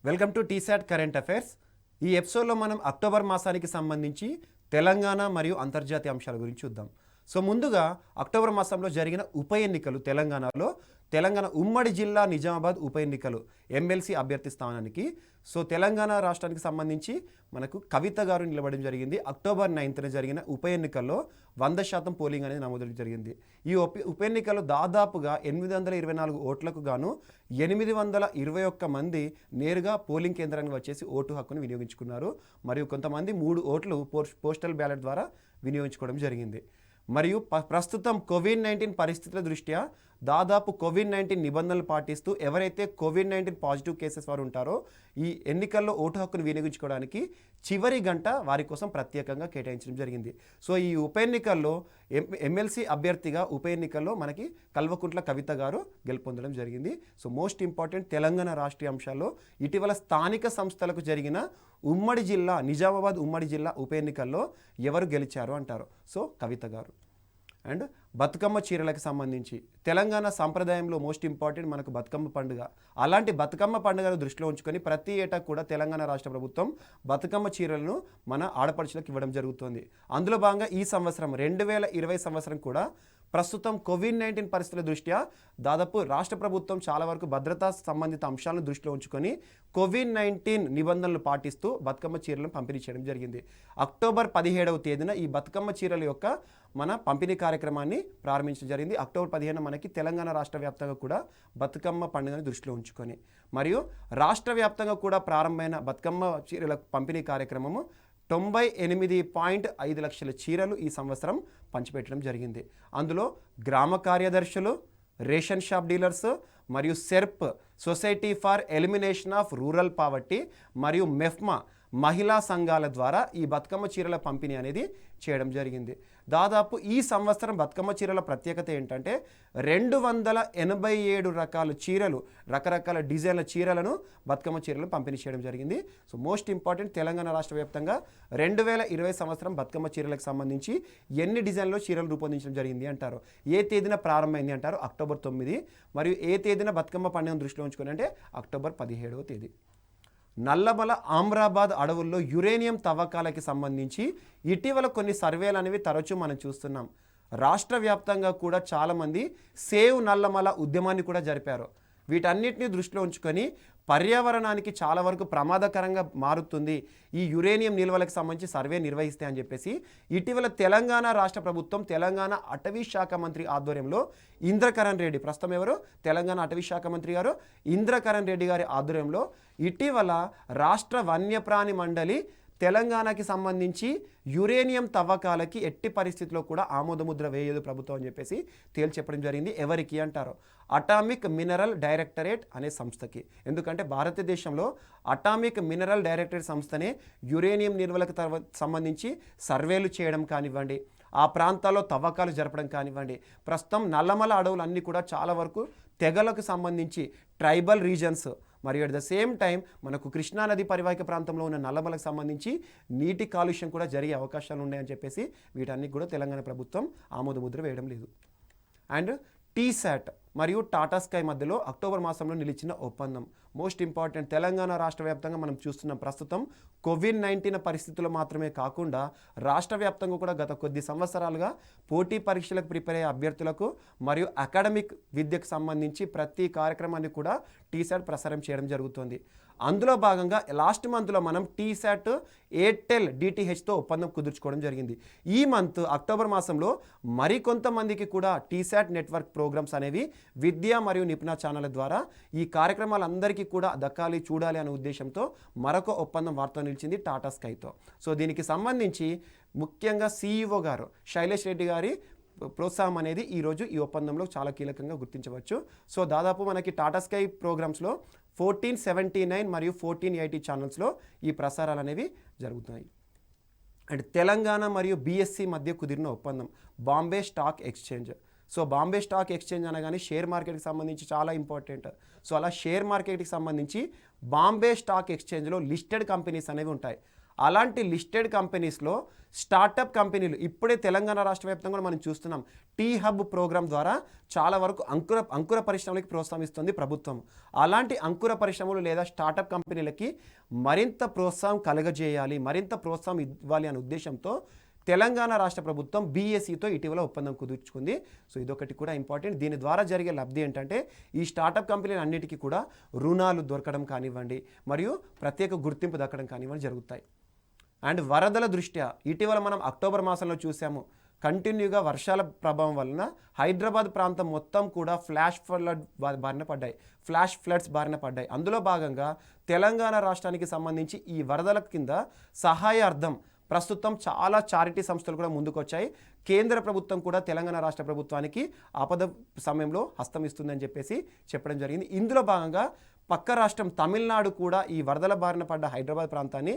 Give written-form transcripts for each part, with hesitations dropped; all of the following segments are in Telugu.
Welcome to T-SAT current affairs. ఈ ఎపిసోడ్లో మనం అక్టోబర్ మాసానికి సంబంధించి తెలంగాణ మరియు అంతర్జాతీయ అంశాల గురించి చూద్దాం. సో ముందుగా అక్టోబర్ మాసంలో జరిగిన ఉప ఎన్నికలు తెలంగాణ ఉమ్మడి జిల్లా నిజామాబాద్ ఉప ఎన్నికలు ఎమ్మెల్సీ అభ్యర్థి స్థానానికి. సో తెలంగాణ రాష్ట్రానికి సంబంధించి మనకు కవిత గారు నిలబడడం జరిగింది. అక్టోబర్ 9న జరిగిన ఉప ఎన్నికల్లో 100% పోలింగ్ అనేది నమోదు జరిగింది. ఈ ఉప ఎన్నికల్లో దాదాపుగా 824 ఓట్లకు గాను 821 మంది నేరుగా పోలింగ్ కేంద్రానికి వచ్చేసి ఓటు హక్కును వినియోగించుకున్నారు. మరియు కొంతమంది 3 ఓట్లు పోస్టల్ బ్యాలెట్ ద్వారా వినియోగించుకోవడం జరిగింది. మరియు ప్రస్తుతం కోవిడ్-19 పరిస్థితుల దృష్ట్యా దాదాపు కోవిడ్-19 నిబంధనలు పాటిస్తూ ఎవరైతే కోవిడ్-19 పాజిటివ్ కేసెస్ వారు ఉంటారో ఈ ఎన్నికల్లో ఓటు హక్కును వినియోగించుకోవడానికి చివరి గంట వారి కోసం ప్రత్యేకంగా కేటాయించడం జరిగింది. సో ఈ ఉప ఎన్నికల్లో ఎమ్మెల్సీ అభ్యర్థిగా ఉప ఎన్నికల్లో మనకి కల్వకుంట్ల కవిత గారు గెలుపొందడం జరిగింది. So most important Telangana Rashtriya అంశాల్లో ఇటీవల స్థానిక సంస్థలకు జరిగిన ఉమ్మడి జిల్లా నిజామాబాద్ ఉమ్మడి జిల్లా ఉప ఎన్నికల్లో ఎవరు గెలిచారు అంటారు. సో కవిత గారు. అండ్ బతుకమ్మ చీరలకు సంబంధించి తెలంగాణ సాంప్రదాయంలో మోస్ట్ ఇంపార్టెంట్ మనకు బతుకమ్మ పండుగ. అలాంటి బతుకమ్మ పండుగను దృష్టిలో ఉంచుకొని ప్రతి ఏటా కూడా తెలంగాణ రాష్ట్ర ప్రభుత్వం బతుకమ్మ చీరలను మన ఆడపడుచులకు ఇవ్వడం జరుగుతుంది. అందులో భాగంగా ఈ సంవత్సరం 2020 సంవత్సరం కూడా ప్రస్తుతం కోవిడ్-19 పరిస్థితుల దృష్ట్యా దాదాపు రాష్ట్ర ప్రభుత్వం చాలా వరకు భద్రతా సంబంధిత అంశాలను దృష్టిలో ఉంచుకొని కోవిడ్-19 నిబంధనలు పాటిస్తూ బతుకమ్మ చీరలను పంపిణీ చేయడం జరిగింది. అక్టోబర్ 17వ తేదీన ఈ బతుకమ్మ చీరల యొక్క మన పంపిణీ కార్యక్రమాన్ని ప్రారంభించడం జరిగింది. అక్టోబర్ 15న మనకి తెలంగాణ రాష్ట్ర వ్యాప్తంగా కూడా బతుకమ్మ పండుగను దృష్టిలో ఉంచుకొని మరియు రాష్ట్ర వ్యాప్తంగా కూడా ప్రారంభమైన బతుకమ్మ చీరల పంపిణీ కార్యక్రమము 98.5 లక్షల చీరలు ఈ సంవత్సరం పంచిపెట్టడం జరిగింది. అందులో గ్రామ కార్యదర్శులు, రేషన్ షాప్ డీలర్స్ మరియు SERP society for elimination of rural poverty మరియు మెఫ్మా మహిళా సంఘాల ద్వారా ఈ బతుకమ్మ చీరల పంపిణీ అనేది చేయడం జరిగింది. దాదాపు ఈ సంవత్సరం బతుకమ్మ చీరల ప్రత్యేకత ఏంటంటే 287 రకాల చీరలు, రకరకాల డిజైన్ల చీరలను బతుకమ్మ చీరలు పంపిణీ చేయడం జరిగింది. సో మోస్ట్ ఇంపార్టెంట్ తెలంగాణ రాష్ట్ర వ్యాప్తంగా 2020 సంవత్సరం బతుకమ్మ చీరలకు సంబంధించి ఎన్ని డిజైన్లో చీరలు రూపొందించడం జరిగింది అంటారు. ఏ తేదీన ప్రారంభమైంది అంటారు అక్టోబర్ 9. మరియు ఏ తేదీన బతుకమ్మ పండుగను దృష్టిలో ఉంచుకొని అంటే అక్టోబర్ 17వ తేదీ. నల్లమల ఆమ్రాబాద్ అడవుల్లో యురేనియం తవ్వకాలకి సంబంధించి ఇటీవల కొన్ని సర్వేలు అనేవి తరచూ మనం చూస్తున్నాం. రాష్ట్ర వ్యాప్తంగా కూడా చాలామంది సేవ్ నల్లమల ఉద్యమాన్ని కూడా జరిపారు. వీటన్నిటిని దృష్టిలో ఉంచుకొని పర్యావరణానికి చాలా వరకు ప్రమాదకరంగా మారుతుంది ఈ యురేనియం నిల్వలకు సంబంధించి సర్వే నిర్వహిస్తే అని చెప్పేసి ఇటీవల తెలంగాణ రాష్ట్ర ప్రభుత్వం తెలంగాణ అటవీ శాఖ మంత్రి ఆధ్వర్యంలో ఇంద్రకరణ్ రెడ్డి, ప్రస్తుతం ఎవరు తెలంగాణ అటవీ శాఖ మంత్రి గారు ఇంద్రకరణ్ రెడ్డి గారి ఆధ్వర్యంలో ఇటీవల రాష్ట్ర వన్యప్రాణి మండలి తెలంగాణకి సంబంధించి యురేనియం తవ్వకాలకి ఎట్టి పరిస్థితిలో కూడా ఆమోదముద్ర వేయదు ప్రభుత్వం అని చెప్పేసి తేల్చెప్పడం జరిగింది. ఎవరికి అంటారు? అటామిక్ మినరల్ డైరెక్టరేట్ అనే సంస్థకి. ఎందుకంటే భారతదేశంలో అటామిక్ మినరల్ డైరెక్టరేట్ సంస్థనే యురేనియం నిల్వలకు సంబంధించి సర్వేలు చేయడం కానివ్వండి, ఆ ప్రాంతాల్లో తవ్వకాలు జరపడం కానివ్వండి. ప్రస్తుతం నల్లమల అడవులు అన్నీ కూడా చాలా వరకు తెగలకు సంబంధించి ట్రైబల్ రీజన్స్ మరియు అట్ ద సేమ్ టైం మనకు కృష్ణానది పరివాహిక ప్రాంతంలో ఉన్న నల్లమలకు సంబంధించి నీటి కాలుష్యం కూడా జరిగే అవకాశాలు ఉన్నాయని చెప్పేసి వీటన్ని కూడా తెలంగాణ ప్రభుత్వం ఆమోదముద్ర వేయడం లేదు. అండ్ టీసాట్ మరియు టాటా స్కై మధ్యలో అక్టోబర్ మాసంలో నిలిచిన ఒప్పందం మోస్ట్ ఇంపార్టెంట్. తెలంగాణ రాష్ట్ర వ్యాప్తంగా మనం చూస్తున్నాం ప్రస్తుతం కోవిడ్-19 పరిస్థితులు మాత్రమే కాకుండా రాష్ట్ర వ్యాప్తంగా కూడా గత కొద్ది సంవత్సరాలుగా పోటీ పరీక్షలకు ప్రిపేర్ అయ్యే అభ్యర్థులకు మరియు అకాడమిక్ విద్యకు సంబంధించి ప్రతి కార్యక్రమాన్ని కూడా టీసాట్ ప్రసారం చేయడం జరుగుతుంది. అందులో భాగంగా లాస్ట్ మంత్లో మనం టీసాట్ ఎయిర్టెల్ డిటిహెచ్తో ఒప్పందం కుదుర్చుకోవడం జరిగింది. ఈ మంత్ అక్టోబర్ మాసంలో మరికొంతమందికి కూడా టీసాట్ నెట్వర్క్ ప్రోగ్రామ్స్ అనేవి విద్య మరియు నిపుణ ఛానళ్ళ ద్వారా ఈ కార్యక్రమాలందరికీ కూడా దక్కాలి, చూడాలి అనే ఉద్దేశంతో మరొక ఒప్పందం వార్త నిలిచింది టాటా స్కైతో. సో దీనికి సంబంధించి ముఖ్యంగా CEO గారు శైలేష్ రెడ్డి గారి ప్రోత్సాహం అనేది ఈరోజు ఈ ఒప్పందంలో చాలా కీలకంగా గుర్తించవచ్చు. సో దాదాపు మనకి టాటా స్కై ప్రోగ్రామ్స్లో 1479 మరియు 1480 ఛానల్స్లో ఈ ప్రసారాలు అనేవి జరుగుతున్నాయి. అండ్ తెలంగాణ మరియు BSE మధ్య కుదిరిన ఒప్పందం Bombay stock exchange. So Bombay stock exchange అనగానే షేర్ మార్కెట్కి సంబంధించి చాలా ఇంపార్టెంట్. సో అలా షేర్ మార్కెట్కి సంబంధించి బాంబే స్టాక్ ఎక్స్చేంజ్లో లిస్టెడ్ కంపెనీస్ అనేవి ఉంటాయి. అలాంటి లిస్టెడ్ కంపెనీస్లో స్టార్టప్ కంపెనీలు ఇప్పుడే తెలంగాణ రాష్ట్ర వ్యాప్తంగా మనం చూస్తున్నాం. టీ హబ్ ప్రోగ్రాం ద్వారా చాలా వరకు అంకుర పరిశ్రమలకి ప్రోత్సహిస్తుంది ప్రభుత్వం. అలాంటి అంకుర పరిశ్రమలు లేదా స్టార్టప్ కంపెనీలకి మరింత ప్రోత్సాహం కలగజేయాలి, మరింత ప్రోత్సాహం ఇవ్వాలి అనే ఉద్దేశంతో తెలంగాణ రాష్ట్ర ప్రభుత్వం బీఎస్ఈతో ఇటీవల ఒప్పందం కుదుర్చుకుంది. సో ఇదొకటి కూడా ఇంపార్టెంట్. దీని ద్వారా జరిగే లబ్ధి ఏంటంటే ఈ స్టార్టప్ కంపెనీలు అన్నిటికీ కూడా రుణాలు దొరకడం కానివ్వండి, మరియు ప్రత్యేక గుర్తింపు దక్కడం కానివ్వండి జరుగుతాయి. అండ్ వరదల దృష్ట్యా ఇటీవల మనం అక్టోబర్ మాసంలో చూసాము, కంటిన్యూగా వర్షాల ప్రభావం వలన హైదరాబాద్ ప్రాంతం మొత్తం కూడా ఫ్లాష్ ఫ్లడ్స్ బారిన పడ్డాయి. అందులో భాగంగా తెలంగాణ రాష్ట్రానికి సంబంధించి ఈ వరదల కింద సహాయార్థం ప్రస్తుతం చాలా చారిటీ సంస్థలు కూడా ముందుకొచ్చాయి. కేంద్ర ప్రభుత్వం కూడా తెలంగాణ రాష్ట్ర ప్రభుత్వానికి ఆపద సమయంలో హస్తం ఇస్తుందని చెప్పడం జరిగింది. ఇందులో భాగంగా పక్క రాష్ట్రం తమిళనాడు కూడా ఈ వరదల బారిన పడ్డ హైదరాబాద్ ప్రాంతాన్ని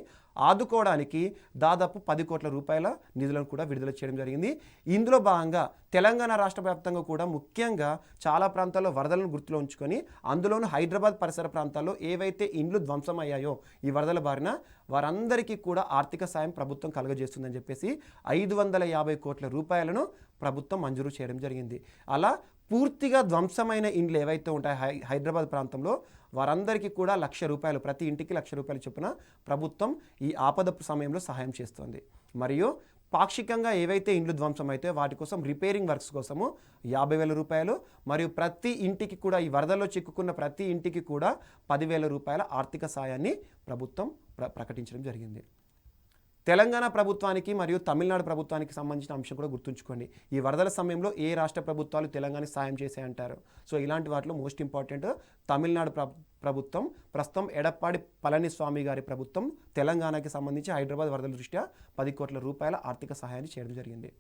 ఆదుకోవడానికి దాదాపు 10 కోట్ల రూపాయల నిధులను కూడా విడుదల చేయడం జరిగింది. ఇందులో భాగంగా తెలంగాణ రాష్ట్ర వ్యాప్తంగా కూడా ముఖ్యంగా చాలా ప్రాంతాల్లో వరదలను గుర్తులో ఉంచుకొని అందులోనూ హైదరాబాద్ పరిసర ప్రాంతాల్లో ఏవైతే ఇండ్లు ధ్వంసం అయ్యాయో ఈ వరదల బారిన వారందరికీ కూడా ఆర్థిక సాయం ప్రభుత్వం కలుగజేస్తుందని 550 కోట్ల రూపాయలను ప్రభుత్వం మంజూరు చేయడం జరిగింది. అలా పూర్తిగా ధ్వంసమైన ఇండ్లు ఏవైతే ఉంటాయో హైదరాబాద్ ప్రాంతంలో వారందరికీ కూడా ₹1,00,000 ప్రతి ఇంటికి ₹1,00,000 చొప్పున ప్రభుత్వం ఈ ఆపద సమయంలో సహాయం చేస్తుంది. మరియు పాక్షికంగా ఏవైతే ఇండ్లు ధ్వంసం అయితే వాటి కోసం రిపేరింగ్ వర్క్స్ కోసము ₹50,000 మరియు ప్రతి ఇంటికి కూడా ఈ వరదల్లో చిక్కుకున్న ప్రతి ఇంటికి కూడా ₹10,000 ఆర్థిక సాయాన్ని ప్రభుత్వం ప్రకటించడం జరిగింది. తెలంగాణ ప్రభుత్వానికి మరియు తమిళనాడు ప్రభుత్వానికి సంబంధించిన అంశం కూడా గుర్తుంచుకోండి. ఈ వరదల సమయంలో ఏ రాష్ట్ర ప్రభుత్వాలు తెలంగాణకి సాయం చేశాయంటారు. సో ఇలాంటి వాటిలో మోస్ట్ ఇంపార్టెంట్ తమిళనాడు ప్రభుత్వం ప్రస్తుతం ఎడప్పాడి పళనిస్వామి గారి ప్రభుత్వం తెలంగాణకి సంబంధించి హైదరాబాద్ వరదల దృష్ట్యా 10 కోట్ల రూపాయల ఆర్థిక సహాయాన్ని చేయడం జరిగింది.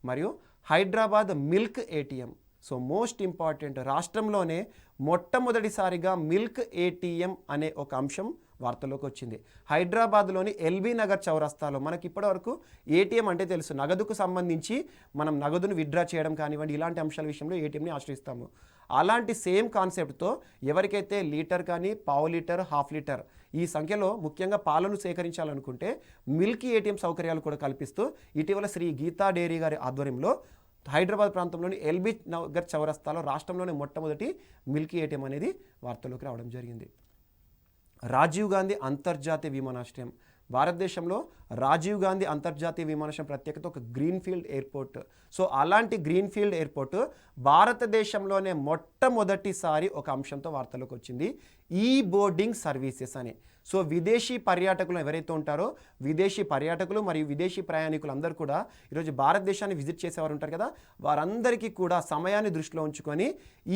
మరియు Hyderabad milk ATM, so most important, రాష్ట్రంలోనే మొట్టమొదటిసారిగా మిల్క్ ఏటీఎం అనే ఒక అంశం వార్తల్లోకి వచ్చింది. హైదరాబాద్లోని ఎల్బీ నగర్ చౌరస్తాలో మనకి ఇప్పటివరకు ఏటీఎం అంటే తెలుసు, నగదుకు సంబంధించి మనం నగదును విత్డ్రా చేయడం కానివ్వండి ఇలాంటి అంశాల విషయంలో ఏటీఎంని ఆశ్రయిస్తాము. అలాంటి సేమ్ కాన్సెప్ట్తో ఎవరికైతే లీటర్ కానీ పావు లీటర్ హాఫ్ లీటర్ ఈ సంఖ్యలో ముఖ్యంగా పాలను సేకరించాలనుకుంటే మిల్క్ ఏటీఎం సౌకర్యాలు కూడా కల్పిస్తూ ఇటీవల శ్రీ గీతా డైరీ గారి ఆధ్వర్యంలో హైదరాబాద్ ప్రాంతంలోని ఎల్బీ నగర్ చౌరస్తాలో రాష్ట్రంలోని మొట్టమొదటి మిల్క్ ఏటీఎం అనేది వార్తల్లోకి రావడం జరిగింది. రాజీవ్ గాంధీ అంతర్జాతీయ విమానాశ్రయం, భారతదేశంలో రాజీవ్ గాంధీ అంతర్జాతీయ విమానాశ్రయం ప్రత్యేకత ఒక గ్రీన్ఫీల్డ్ ఎయిర్పోర్ట్. సో అలాంటి గ్రీన్ఫీల్డ్ ఎయిర్పోర్ట్ భారతదేశంలోనే మొట్టమొదటిసారి ఒక అంశంతో వార్తలోకి వచ్చింది, ఈ బోర్డింగ్ సర్వీసెస్ అని. సో విదేశీ పర్యాటకులు ఎవరైతే ఉంటారో విదేశీ పర్యాటకులు మరియు విదేశీ ప్రయాణికులు అందరూ కూడా ఈరోజు భారతదేశాన్ని విజిట్ చేసేవారు ఉంటారు కదా, వారందరికీ కూడా సమయాన్ని దృష్టిలో ఉంచుకొని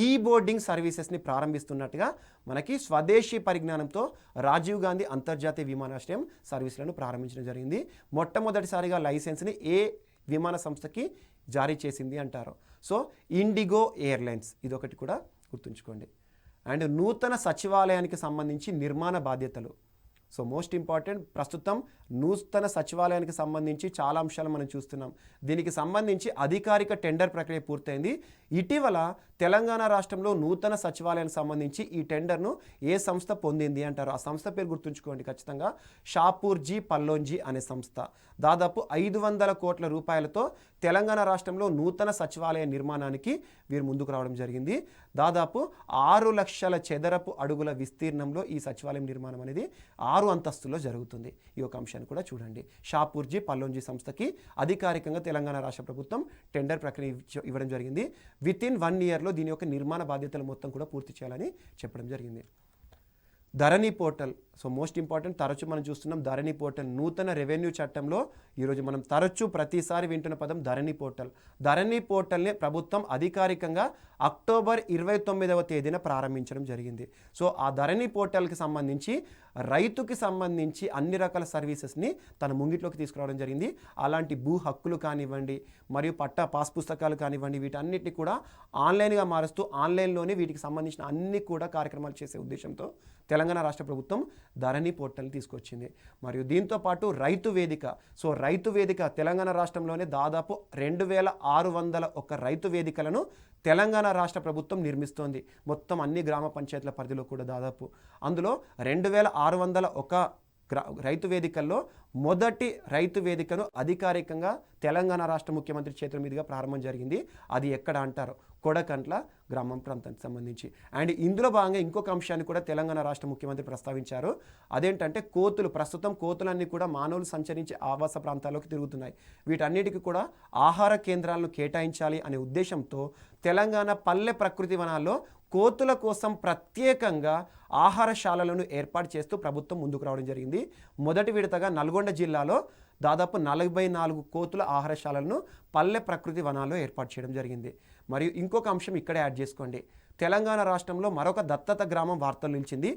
ఈ బోర్డింగ్ సర్వీసెస్ని ప్రారంభిస్తున్నట్టుగా మనకి స్వదేశీ పరిజ్ఞానంతో రాజీవ్ గాంధీ అంతర్జాతీయ విమానాశ్రయం సర్వీసులను ప్రారంభించడం జరిగింది. మొట్టమొదటిసారిగా లైసెన్స్ని ఏ విమాన సంస్థకి జారీ చేసింది అంటారు. సో ఇండిగో ఎయిర్లైన్స్, ఇదొకటి కూడా గుర్తుంచుకోండి. అండ్ నూతన సచివాలయానికి సంబంధించి నిర్మాణ బాధ్యతలు, సో మోస్ట్ ఇంపార్టెంట్, ప్రస్తుతం నూతన సచివాలయానికి సంబంధించి చాలా అంశాలు మనం చూస్తున్నాం. దీనికి సంబంధించి అధికారిక టెండర్ ప్రక్రియ పూర్తయింది. ఇటీవల తెలంగాణ రాష్ట్రంలో నూతన సచివాలయానికి సంబంధించి ఈ టెండర్ను ఏ సంస్థ పొందింది అంటారు. ఆ సంస్థ పేరు గుర్తుంచుకోండి ఖచ్చితంగా, షాపూర్జీ పల్లోంజీ అనే సంస్థ. దాదాపు 500 కోట్ల రూపాయలతో తెలంగాణ రాష్ట్రంలో నూతన సచివాలయ నిర్మాణానికి వీరు ముందుకు రావడం జరిగింది. దాదాపు 6 లక్షల చదరపు అడుగుల విస్తీర్ణంలో ఈ సచివాలయం నిర్మాణం అనేది 6 అంతస్తుల్లో జరుగుతుంది. ఈ ఒక అంశాన్ని కూడా చూడండి. షాపూర్జీ పల్లోంజీ సంస్థకి అధికారికంగా తెలంగాణ రాష్ట్ర ప్రభుత్వం టెండర్ ప్రక్రియ ఇవ్వడం జరిగింది. వితిన్ 1 ఇయర్లో దీని యొక్క నిర్మాణ బాధ్యతలు మొత్తం కూడా పూర్తి చేయాలని చెప్పడం జరిగింది. ధరణి పోర్టల్, సో మోస్ట్ ఇంపార్టెంట్, తరచూ మనం చూస్తున్నాం ధరణి పోర్టల్. నూతన రెవెన్యూ చట్టంలో ఈరోజు మనం తరచూ ప్రతిసారి వింటున్న పదం ధరణి పోర్టల్. ధరణి పోర్టల్ని ప్రభుత్వం అధికారికంగా అక్టోబర్ 29వ తేదీన ప్రారంభించడం జరిగింది. సో ఆ ధరణి పోర్టల్కి సంబంధించి రైతుకి సంబంధించి అన్ని రకాల సర్వీసెస్ని తన ముంగిట్లోకి తీసుకురావడం జరిగింది. అలాంటి భూ హక్కులు కానివ్వండి మరియు పాస్ పుస్తకాలు కానివ్వండి వీటన్నిటిని కూడా ఆన్లైన్గా మారుస్తూ ఆన్లైన్లోనే వీటికి సంబంధించిన అన్ని కూడా కార్యక్రమాలు చేసే ఉద్దేశంతో తెలంగాణ రాష్ట్ర ప్రభుత్వం ధరణి పోర్టల్ని తీసుకొచ్చింది. మరియు దీంతో పాటు రైతు వేదిక, సో రైతు వేదిక తెలంగాణ రాష్ట్రంలోనే దాదాపు 2601 రైతు వేదికలను తెలంగాణ రాష్ట్ర ప్రభుత్వం నిర్మిస్తోంది. మొత్తం అన్ని గ్రామ పంచాయతీల పరిధిలో కూడా దాదాపు అందులో 2601 రైతు వేదికల్లో మొదటి రైతు వేదికను అధికారికంగా తెలంగాణ రాష్ట్ర ముఖ్యమంత్రి చేతుల మీదుగా ప్రారంభం జరిగింది. అది ఎక్కడ అంటారు, కొడకంట్ల గ్రామం ప్రాంతానికి సంబంధించి. అండ్ ఇందులో భాగంగా ఇంకొక అంశాన్ని కూడా తెలంగాణ రాష్ట్ర ముఖ్యమంత్రి ప్రస్తావించారు. అదేంటంటే కోతులు, ప్రస్తుతం కోతులన్నీ కూడా మానవులు సంచరించే ఆవాస ప్రాంతాల్లోకి తిరుగుతున్నాయి. వీటన్నిటికీ కూడా ఆహార కేంద్రాలను కేటాయించాలి అనే ఉద్దేశంతో తెలంగాణ పల్లె ప్రకృతి వనాల్లో కోతుల కోసం ప్రత్యేకంగా ఆహారశాలలను ఏర్పాటు చేస్తూ ప్రభుత్వం ముందుకు రావడం జరిగింది. మొదటి విడతగా నల్గొండ జిల్లాలో దాదాపు 44 కోతుల ఆహారశాలలను పల్లె ప్రకృతి వనాల్లో ఏర్పాటు చేయడం జరిగింది. మరియు ఇంకొక అంశం ఇక్కడే యాడ్ చేసుకోండి. తెలంగాణ రాష్ట్రంలో మరొక దత్తత గ్రామం వార్తలు నిలిచింది,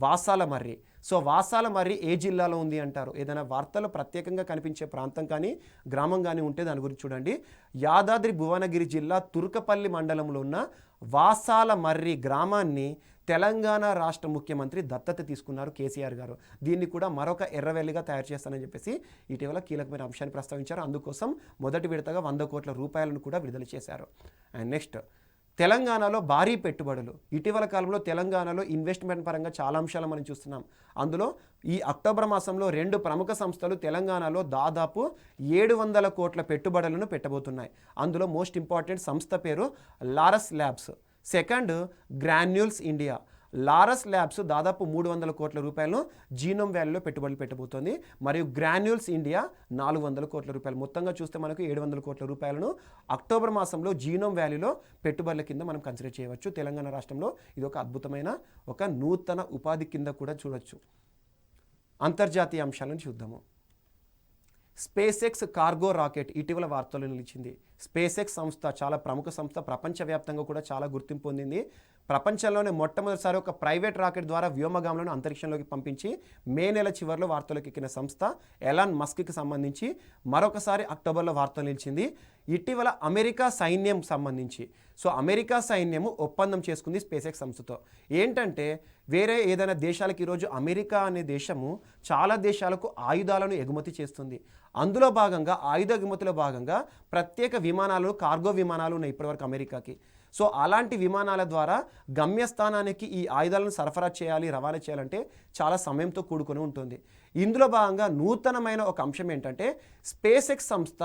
వాసాలమర్రి. సో వాసాలమర్రి ఏ జిల్లాలో ఉంది అంటారు. ఏదైనా వార్తల్లో ప్రత్యేకంగా కనిపించే ప్రాంతం కానీ గ్రామం కానీ ఉంటే దాని గురించి చూడండి. యాదాద్రి భువనగిరి జిల్లా తుర్కపల్లి మండలంలో ఉన్న వాసాలమర్రి గ్రామాన్ని తెలంగాణ రాష్ట్ర ముఖ్యమంత్రి దత్తత తీసుకున్నారు కేసీఆర్ గారు. దీన్ని కూడా మరొక ఎర్రవెల్లిగా తయారు చేస్తానని చెప్పేసి ఇటీవల కీలకమైన అంశాన్ని ప్రస్తావించారు. అందుకోసం మొదటి విడతగా 100 కోట్ల రూపాయలను కూడా విడుదల చేశారు. అండ్ నెక్స్ట్, తెలంగాణలో భారీ పెట్టుబడులు. ఇటీవల కాలంలో తెలంగాణలో ఇన్వెస్ట్మెంట్ పరంగా చాలా అంశాలు మనం చూస్తున్నాం. అందులో ఈ అక్టోబర్ మాసంలో 2 ప్రముఖ సంస్థలు తెలంగాణలో దాదాపు 700 కోట్ల పెట్టుబడులను పెట్టబోతున్నాయి. అందులో మోస్ట్ ఇంపార్టెంట్ సంస్థ పేరు Laurus labs, second granules India. Laurus labs దాదాపు 300 కోట్ల రూపాయలను జీనోమ్ వ్యాలీలో పెట్టుబడులు పెట్టబోతోంది. మరియు గ్రాన్యూల్స్ ఇండియా 400 కోట్ల రూపాయలు. మొత్తంగా చూస్తే మనకు 700 కోట్ల రూపాయలను అక్టోబర్ మాసంలో జీనోమ్ వ్యాలీలో పెట్టుబడుల కింద మనం కన్సిడర్ చేయవచ్చు. తెలంగాణ రాష్ట్రంలో ఇది ఒక అద్భుతమైన ఒక నూతన ఉపాధి కింద కూడా చూడొచ్చు. అంతర్జాతీయ అంశాలను చూద్దాము. స్పేస్ ఎక్స్ కార్గో రాకెట్ ఇటీవల వార్తల్లో నిలిచింది. స్పేస్ ఎక్స్ సంస్థ చాలా ప్రముఖ సంస్థ, ప్రపంచవ్యాప్తంగా కూడా చాలా గుర్తింపు పొందింది. ప్రపంచంలోనే మొట్టమొదటిసారి ఒక ప్రైవేట్ రాకెట్ ద్వారా వ్యోమగాములను అంతరిక్షంలోకి పంపించి మే నెల చివరిలో వార్తలకు ఎక్కిన సంస్థ ఎలాన్ మస్క్కి సంబంధించి మరొకసారి అక్టోబర్లో వార్తలు నిలిచింది. ఇటీవల అమెరికా సైన్యం సంబంధించి అమెరికా సైన్యము ఒప్పందం చేసుకుంది స్పేస్ ఎక్స్ సంస్థతో. ఏంటంటే వేరే ఏదైనా దేశాలకు ఈరోజు అమెరికా అనే దేశము చాలా దేశాలకు ఆయుధాలను ఎగుమతి చేస్తుంది. అందులో భాగంగా ఆయుధ ఎగుమతిలో భాగంగా ప్రత్యేక విమానాలు, కార్గో విమానాలు ఉన్నాయి ఇప్పటివరకు అమెరికాకి. అలాంటి విమానాల ద్వారా గమ్యస్థానానికి ఈ ఆయుధాలను సరఫరా చేయాలి, రవాణా చేయాలంటే చాలా సమయంతో కూడుకొని ఉంటుంది. ఇందులో భాగంగా నూతనమైన ఒక అంశం ఏంటంటే స్పేస్ ఎక్స్ సంస్థ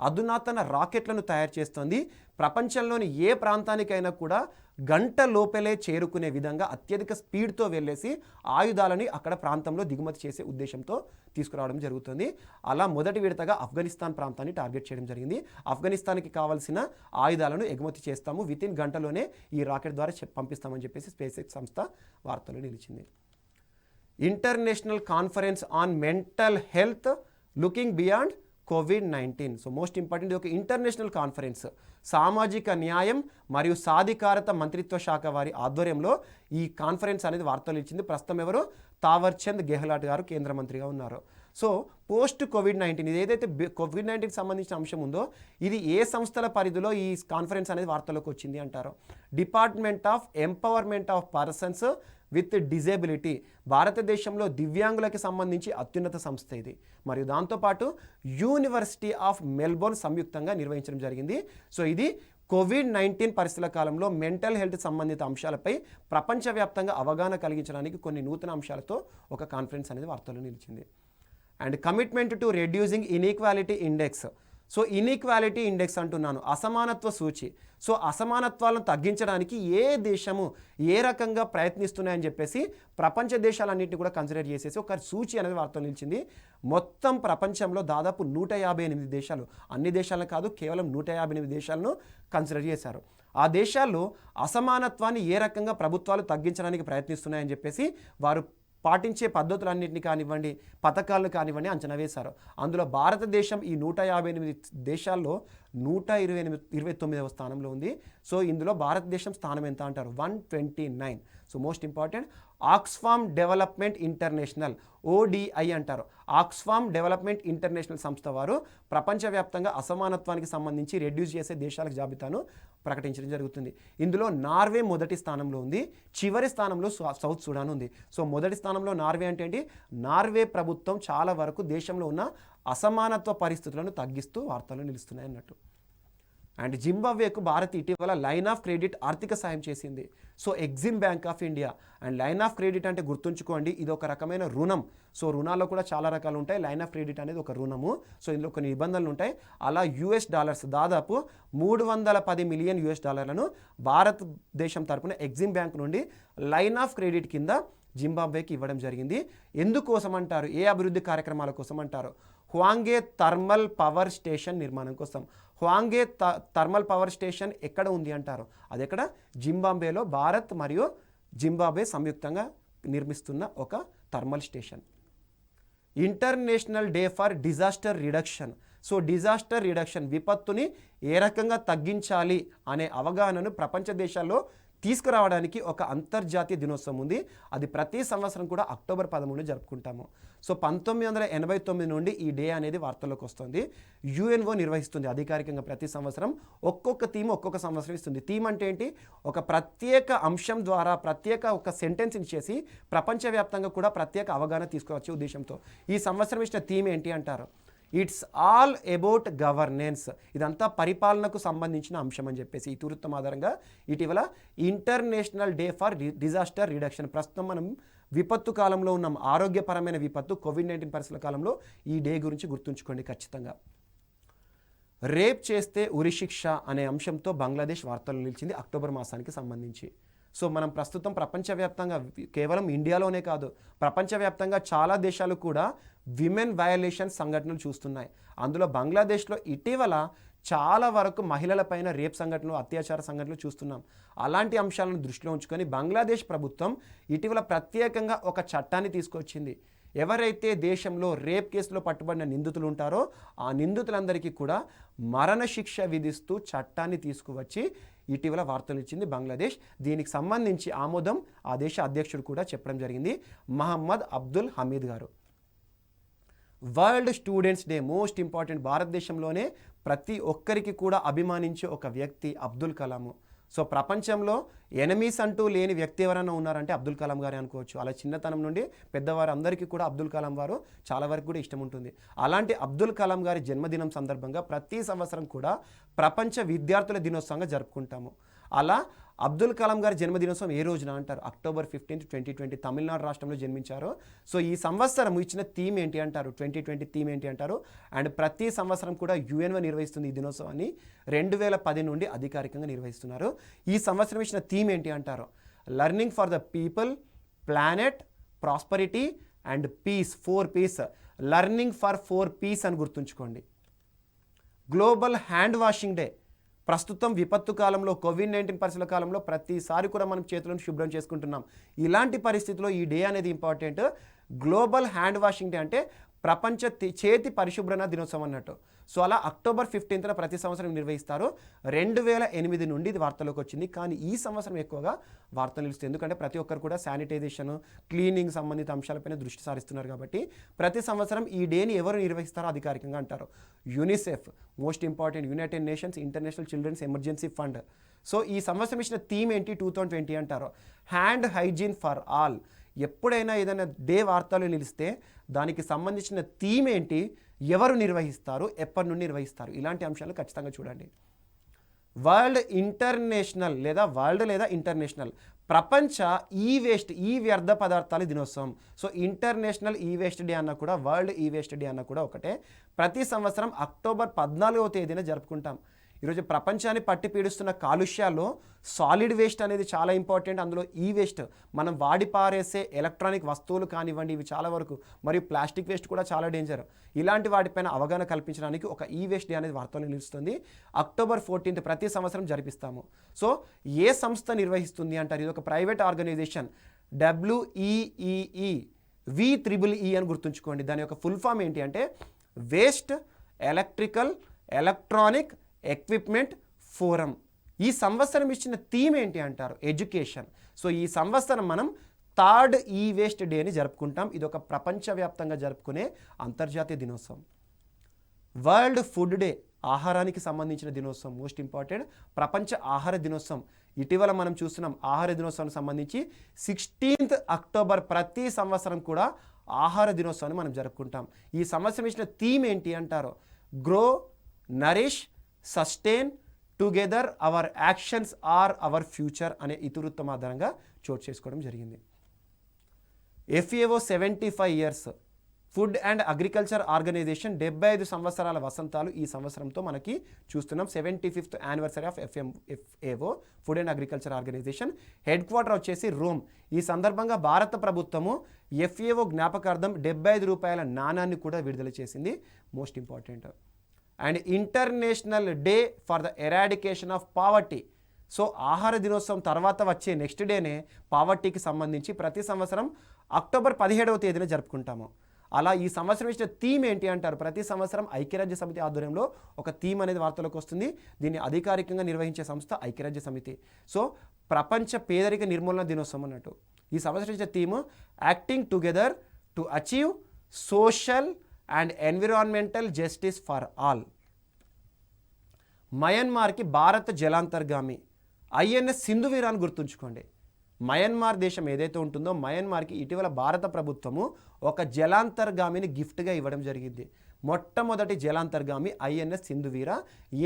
అధునాతన రాకెట్లను తయారు చేస్తుంది. ప్రపంచంలోని ఏ ప్రాంతానికైనా కూడా గంట లోపలే చేరుకునే విధంగా అత్యధిక స్పీడ్తో వెళ్ళేసి ఆయుధాలని అక్కడ ప్రాంతంలో దిగుమతి చేసే ఉద్దేశంతో తీసుకురావడం జరుగుతుంది. అలా మొదటి విడతగా ఆఫ్ఘనిస్తాన్ ప్రాంతాన్ని టార్గెట్ చేయడం జరిగింది. ఆఫ్ఘనిస్తాన్కి కావాల్సిన ఆయుధాలను ఎగుమతి చేస్తాము, వితిన్ గంటలోనే ఈ రాకెట్ ద్వారా పంపిస్తామని చెప్పేసి స్పేస్ ఎక్స్ సంస్థ వార్తలు నిలిచింది. International conference on mental health looking beyond COVID-19. Most important, ఇది ఒక ఇంటర్నేషనల్ కాన్ఫరెన్స్. సామాజిక న్యాయం మరియు సాధికారత మంత్రిత్వ శాఖ వారి ఆధ్వర్యంలో ఈ కాన్ఫరెన్స్ అనేది వార్తలు ఇచ్చింది. ప్రస్తుతం ఎవరు, తావర్చంద్ గెహ్లాట్ గారు కేంద్ర మంత్రిగా ఉన్నారు. పోస్ట్ COVID-19, ఇది ఏదైతే COVID-19 సంబంధించిన అంశం ఉందో ఇది ఏ సంస్థల పరిధిలో ఈ కాన్ఫరెన్స్ అనేది వార్తలోకి వచ్చింది అంటారు. Department of empowerment of persons with disability, భారతదేశంలో దివ్యాంగులకి సంబంధించి అత్యున్నత సంస్థ ఇది. మరియు దాంతోపాటు యూనివర్సిటీ ఆఫ్ మెల్బోర్న్ సంయుక్తంగా నిర్వహించడం జరిగింది. ఇది COVID-19 పరిస్థితుల కాలంలో మెంటల్ హెల్త్ సంబంధిత అంశాలపై ప్రపంచవ్యాప్తంగా అవగాహన కలిగించడానికి కొన్ని నూతన అంశాలతో ఒక కాన్ఫరెన్స్ అనేది వార్తల్లో నిలిచింది. And commitment to reducing inequality index. Inequality index అంటున్నాను, అసమానత్వ సూచి. అసమానత్వాలను తగ్గించడానికి ఏ దేశము ఏ రకంగా ప్రయత్నిస్తున్నాయని చెప్పేసి ప్రపంచ దేశాలన్నింటినీ కూడా కన్సిడర్ చేసేసి ఒక సూచి అనేది వార్తలు నిలిచింది. మొత్తం ప్రపంచంలో దాదాపు 158 దేశాలు, అన్ని దేశాలను కాదు, కేవలం 158 దేశాలను కన్సిడర్ చేశారు. ఆ దేశాల్లో అసమానత్వాన్ని ఏ రకంగా ప్రభుత్వాలు తగ్గించడానికి ప్రయత్నిస్తున్నాయని చెప్పేసి వారు పాటించే పద్ధతులన్నింటినీ కానివ్వండి, పథకాలను కానివ్వండి అంచనా వేశారు. అందులో భారతదేశం ఈ 158 దేశాల్లో 129వ స్థానంలో ఉంది. ఇందులో భారతదేశం స్థానం ఎంత అంటారు, 129. Most important, Oxfam development international, ODI అంటారు. ఆక్స్ఫామ్ డెవలప్మెంట్ ఇంటర్నేషనల్ సంస్థ వారు ప్రపంచవ్యాప్తంగా అసమానత్వానికి సంబంధించి రెడ్యూస్ చేసే దేశాల జాబితాను ప్రకటించడం జరుగుతుంది. ఇందులో నార్వే మొదటి స్థానంలో ఉంది, చివరి స్థానంలో సౌత్ సుడాన్ ఉంది. మొదటి స్థానంలో నార్వే అంటే ఏంటి, నార్వే ప్రభుత్వం చాలా వరకు దేశంలో ఉన్న అసమానత్వ పరిస్థితులను తగ్గిస్తూ వార్తలు నిలుస్తున్నాయి అన్నట్టు. అండ్ జింబాబ్వేకు భారత్ ఇటీవల లైన్ ఆఫ్ క్రెడిట్ ఆర్థిక సాయం చేసింది. So Exim bank of India and line of credit అంటే గుర్తుంచుకోండి, ఇది ఒక రకమైన రుణం. సో రుణాల్లో కూడా చాలా రకాలు ఉంటాయి. లైన్ ఆఫ్ క్రెడిట్ అనేది ఒక రుణము. సో ఇందులో కొన్ని నిబంధనలు ఉంటాయి. అలా US$ దాదాపు $310 మిలియన్ భారతదేశం తరపున ఎగ్జిమ్ బ్యాంక్ నుండి లైన్ ఆఫ్ క్రెడిట్ కింద జింబాబ్వేకి ఇవ్వడం జరిగింది. ఎందుకోసం అంటారు? ఏ అభివృద్ధి కార్యక్రమాల కోసం అంటారు? హ్వాంగే థర్మల్ పవర్ స్టేషన్ నిర్మాణం కోసం. హ్వాంగే థర్మల్ పవర్ స్టేషన్ ఎక్కడ ఉంది అంటారు? అది ఎక్కడ? జింబాబ్వేలో భారత్ మరియు జింబాబ్వే సంయుక్తంగా నిర్మిస్తున్న ఒక thermal station. International day for disaster reduction. So disaster reduction, విపత్తుని ఏ రకంగా తగ్గించాలి అనే అవగాహనను ప్రపంచ దేశాల్లో తీసుకురావడానికి ఒక అంతర్జాతీయ దినోత్సవం ఉంది. అది ప్రతి సంవత్సరం కూడా అక్టోబర్ 13 జరుపుకుంటాము. సో 1989 నుండి ఈ డే అనేది వార్తల్లోకి వస్తుంది. UNO నిర్వహిస్తుంది అధికారికంగా ప్రతి సంవత్సరం. ఒక్కొక్క థీమ్ ఒక్కొక్క సంవత్సరం ఇస్తుంది. థీమ్ అంటే ఏంటి? ఒక ప్రత్యేక అంశం ద్వారా ప్రత్యేక ఒక సెంటెన్స్ ఇచ్చేసి ప్రపంచవ్యాప్తంగా కూడా ప్రత్యేక అవగాహన తీసుకువచ్చే ఉద్దేశంతో. ఈ సంవత్సరం ఇచ్చిన థీమ్ ఏంటి అంటారు? It's all about governance. ఇదంతా పరిపాలనకు సంబంధించిన అంశం అని చెప్పేసి ఇతివృత్తం ఆధారంగా ఇటీవల international day for disaster reduction. ప్రస్తుతం మనం విపత్తు కాలంలో ఉన్నాం. ఆరోగ్యపరమైన విపత్తు, COVID-19 పరిస్థితుల కాలంలో ఈ డే గురించి గుర్తుంచుకోండి ఖచ్చితంగా. రేప్ చేస్తే ఉరిశిక్ష అనే అంశంతో బంగ్లాదేశ్ వార్తలు నిలిచింది అక్టోబర్ మాసానికి సంబంధించి. సో మనం ప్రస్తుతం ప్రపంచవ్యాప్తంగా, కేవలం ఇండియాలోనే కాదు, ప్రపంచవ్యాప్తంగా చాలా దేశాలు కూడా విమెన్ వయలేషన్ సంఘటనలు చూస్తున్నాయి. అందులో బంగ్లాదేశ్లో ఇటీవల చాలా వరకు మహిళలపైన రేప్ సంఘటనలు, అత్యాచార సంఘటనలు చూస్తున్నాం. అలాంటి అంశాలను దృష్టిలో ఉంచుకొని బంగ్లాదేశ్ ప్రభుత్వం ఇటీవల ప్రత్యేకంగా ఒక చట్టాన్ని తీసుకొచ్చింది. ఎవరైతే దేశంలో రేప్ కేసులో పట్టుబడిన నిందితులు ఉంటారో ఆ నిందితులందరికీ కూడా మరణశిక్ష విధిస్తూ చట్టాన్ని తీసుకువచ్చి ఇటీవల వార్తలు ఇచ్చింది బంగ్లాదేశ్. దీనికి సంబంధించి ఆమోదం ఆ దేశ అధ్యక్షుడు కూడా చెప్పడం జరిగింది, మహమ్మద్ అబ్దుల్ హమీద్ గారు. World students day most important. భారతదేశంలోనే ప్రతి ఒక్కరికి కూడా అభిమానించే ఒక వ్యక్తి అబ్దుల్ కలాము. సో ప్రపంచంలో ఎనిమీస్ అంటూ లేని వ్యక్తి ఎవరైనా ఉన్నారంటే అబ్దుల్ కలాం గారే అనుకోవచ్చు. అలా చిన్నతనం నుండి పెద్దవారు అందరికీ కూడా అబ్దుల్ కలాం వారు చాలా వరకు కూడా ఇష్టం ఉంటుంది. అలాంటి అబ్దుల్ కలాం గారి జన్మదినం సందర్భంగా ప్రతి సంవత్సరం కూడా ప్రపంచ విద్యార్థుల దినోత్సవంగా జరుపుకుంటాము. అలా అబ్దుల్ కలాం గారి జన్మదినోత్సవం ఏ రోజున అంటారు? అక్టోబర్ 15, 2020 తమిళనాడు రాష్ట్రంలో జన్మించారు. సో ఈ సంవత్సరం ఇచ్చిన థీమ్ ఏంటి అంటారు? 2020 థీమ్ ఏంటి అంటారు? అండ్ ప్రతి సంవత్సరం కూడా UNO నిర్వహిస్తుంది ఈ దినోత్సవాన్ని. 2010 నుండి అధికారికంగా నిర్వహిస్తున్నారు. ఈ సంవత్సరం ఇచ్చిన థీమ్ ఏంటి అంటారు? Learning for the people, planet, prosperity and peace. 4 peace. Learning for 4 peace అని గుర్తుంచుకోండి. Global hand washing day. ప్రస్తుతం విపత్తు కాలంలో, COVID-19 పరిస్థితుల కాలంలో ప్రతిసారి కూడా మనం చేతులను శుభ్రం చేసుకుంటున్నాం. ఇలాంటి పరిస్థితుల్లో ఈ డే అనేది important. Global hand washing day అంటే ప్రపంచ చేతి పరిశుభ్రణ దినోత్సవం అన్నట్టు. సో అలా అక్టోబర్ 15న ప్రతి సంవత్సరం నిర్వహిస్తారు. 2008 నుండి ఇది వార్తలోకి వచ్చింది. కానీ ఈ సంవత్సరం ఎక్కువగా వార్తలు నిలుస్తుంది. ఎందుకంటే ప్రతి ఒక్కరు కూడా శానిటైజేషన్, క్లీనింగ్ సంబంధిత అంశాలపైన దృష్టి సారిస్తున్నారు కాబట్టి ప్రతి సంవత్సరం ఈ డేని ఎవరు నిర్వహిస్తారో అధికారికంగా అంటారు? UNICEF. Most important, united nations international children's emergency fund. So ఈ సంవత్సరం ఇచ్చిన థీమ్ ఏంటి? 2020 అంటారు. Hand hygiene for all. ఎప్పుడైనా ఏదైనా డే వార్తలు నిలిస్తే దానికి సంబంధించిన థీమ్ ఏంటి, ఎవరు నిర్వహిస్తారు, ఎప్పటి నుండి నిర్వహిస్తారు, ఇలాంటి అంశాలు ఖచ్చితంగా చూడండి. వరల్డ్ ఇంటర్నేషనల్ లేదా ఇంటర్నేషనల్ ప్రపంచ ఈ వ్యర్థ పదార్థాల దినోత్సవం. సో ఇంటర్నేషనల్ ఈ వేస్ట్ డే అన్న కూడా, వరల్డ్ ఈ వేస్ట్ డే అన్న కూడా ఒకటే. ప్రతి సంవత్సరం అక్టోబర్ 14వ తేదీన జరుపుకుంటాం. ఈరోజు ప్రపంచాన్ని పట్టి పీడిస్తున్న కాలుష్యాల్లో సాలిడ్ వేస్ట్ అనేది చాలా ఇంపార్టెంట్. అందులో ఈ వేస్ట్, మనం వాడి పారేసే ఎలక్ట్రానిక్ వస్తువులు కానివ్వండి, ఇవి చాలా వరకు, మరియు ప్లాస్టిక్ వేస్ట్ కూడా చాలా డేంజర్. ఇలాంటి వాటిపైన అవగాహన కల్పించడానికి ఒక ఈ వేస్ట్ డే అనేది వార్తలు నిలుస్తుంది. అక్టోబర్ 14 ప్రతి సంవత్సరం జరిపిస్తాము. సో ఏ సంస్థ నిర్వహిస్తుంది అంటారు? ఇది ఒక ప్రైవేట్ ఆర్గనైజేషన్, WEEE, VEEE అని గుర్తుంచుకోండి. దాని యొక్క ఫుల్ ఫామ్ ఏంటి అంటే waste electrical electronic equipment forum. ఈ సంవత్సరం ఇచ్చిన థీమ్ ఏంటి అంటారు? ఎడ్యుకేషన్. సో ఈ సంవత్సరం మనం 3rd ఈ వేస్ట్ డేని జరుపుకుంటాం. ఇది ఒక ప్రపంచవ్యాప్తంగా జరుపుకునే అంతర్జాతీయ దినోత్సవం. వరల్డ్ ఫుడ్ డే, ఆహారానికి సంబంధించిన దినోత్సవం, మోస్ట్ ఇంపార్టెంట్. ప్రపంచ ఆహార దినోత్సవం ఇటీవల మనం చూస్తున్నాం. ఆహార దినోత్సవానికి సంబంధించి 16th అక్టోబర్ ప్రతి సంవత్సరం కూడా ఆహార దినోత్సవాన్ని మనం జరుపుకుంటాం. ఈ సంవత్సరం ఇచ్చిన థీమ్ ఏంటి అంటారు? Grow, nourish, sustain, together our actions are our future అనే ఇతివృత్తం ఆధారంగా చోటు చేసుకోవడం జరిగింది. FAO 75 years food and agriculture organisation 75 సంవత్సరాల వసంతాలు ఈ సంవత్సరంతో మనకి చూస్తున్నాం. 75th anniversary of FAO food and agriculture organisation. Headquarter వచ్చేసి రోమ్. ఈ సందర్భంగా భారత ప్రభుత్వము FAO జ్ఞాపకార్థం 75 రూపాయల నాణాన్ని కూడా విడుదల చేసింది. Most important. And international day for the eradication of poverty. So ఆహార దినోత్సవం తర్వాత వచ్చే నెక్స్ట్ డేనే పావర్టీకి సంబంధించి ప్రతి సంవత్సరం అక్టోబర్ 17వ తేదీన జరుపుకుంటాము. అలా ఈ సంవత్సరం ఇచ్చిన థీమ్ ఏంటి అంటారు? ప్రతి సంవత్సరం ఐక్యరాజ్య సమితి ఆధ్వర్యంలో ఒక థీమ్ అనేది వార్తలోకి వస్తుంది. దీన్ని అధికారికంగా నిర్వహించే సంస్థ ఐక్యరాజ్య సమితి. సో ప్రపంచ పేదరిక నిర్మూలన దినోత్సవం అన్నట్టు. ఈ సంవత్సరం ఇచ్చిన theme acting together to achieve social and environmental justice for all. మయన్మార్కి భారత జలాంతర్గామి INS సింధువీర అని గుర్తుంచుకోండి. మయన్మార్ దేశం ఏదైతే ఉంటుందో మయన్మార్కి ఇటీవల భారత ప్రభుత్వము ఒక జలాంతర్గామిని గిఫ్ట్గా ఇవ్వడం జరిగింది. మొట్టమొదటి జలాంతర్గామి INS సింధువీర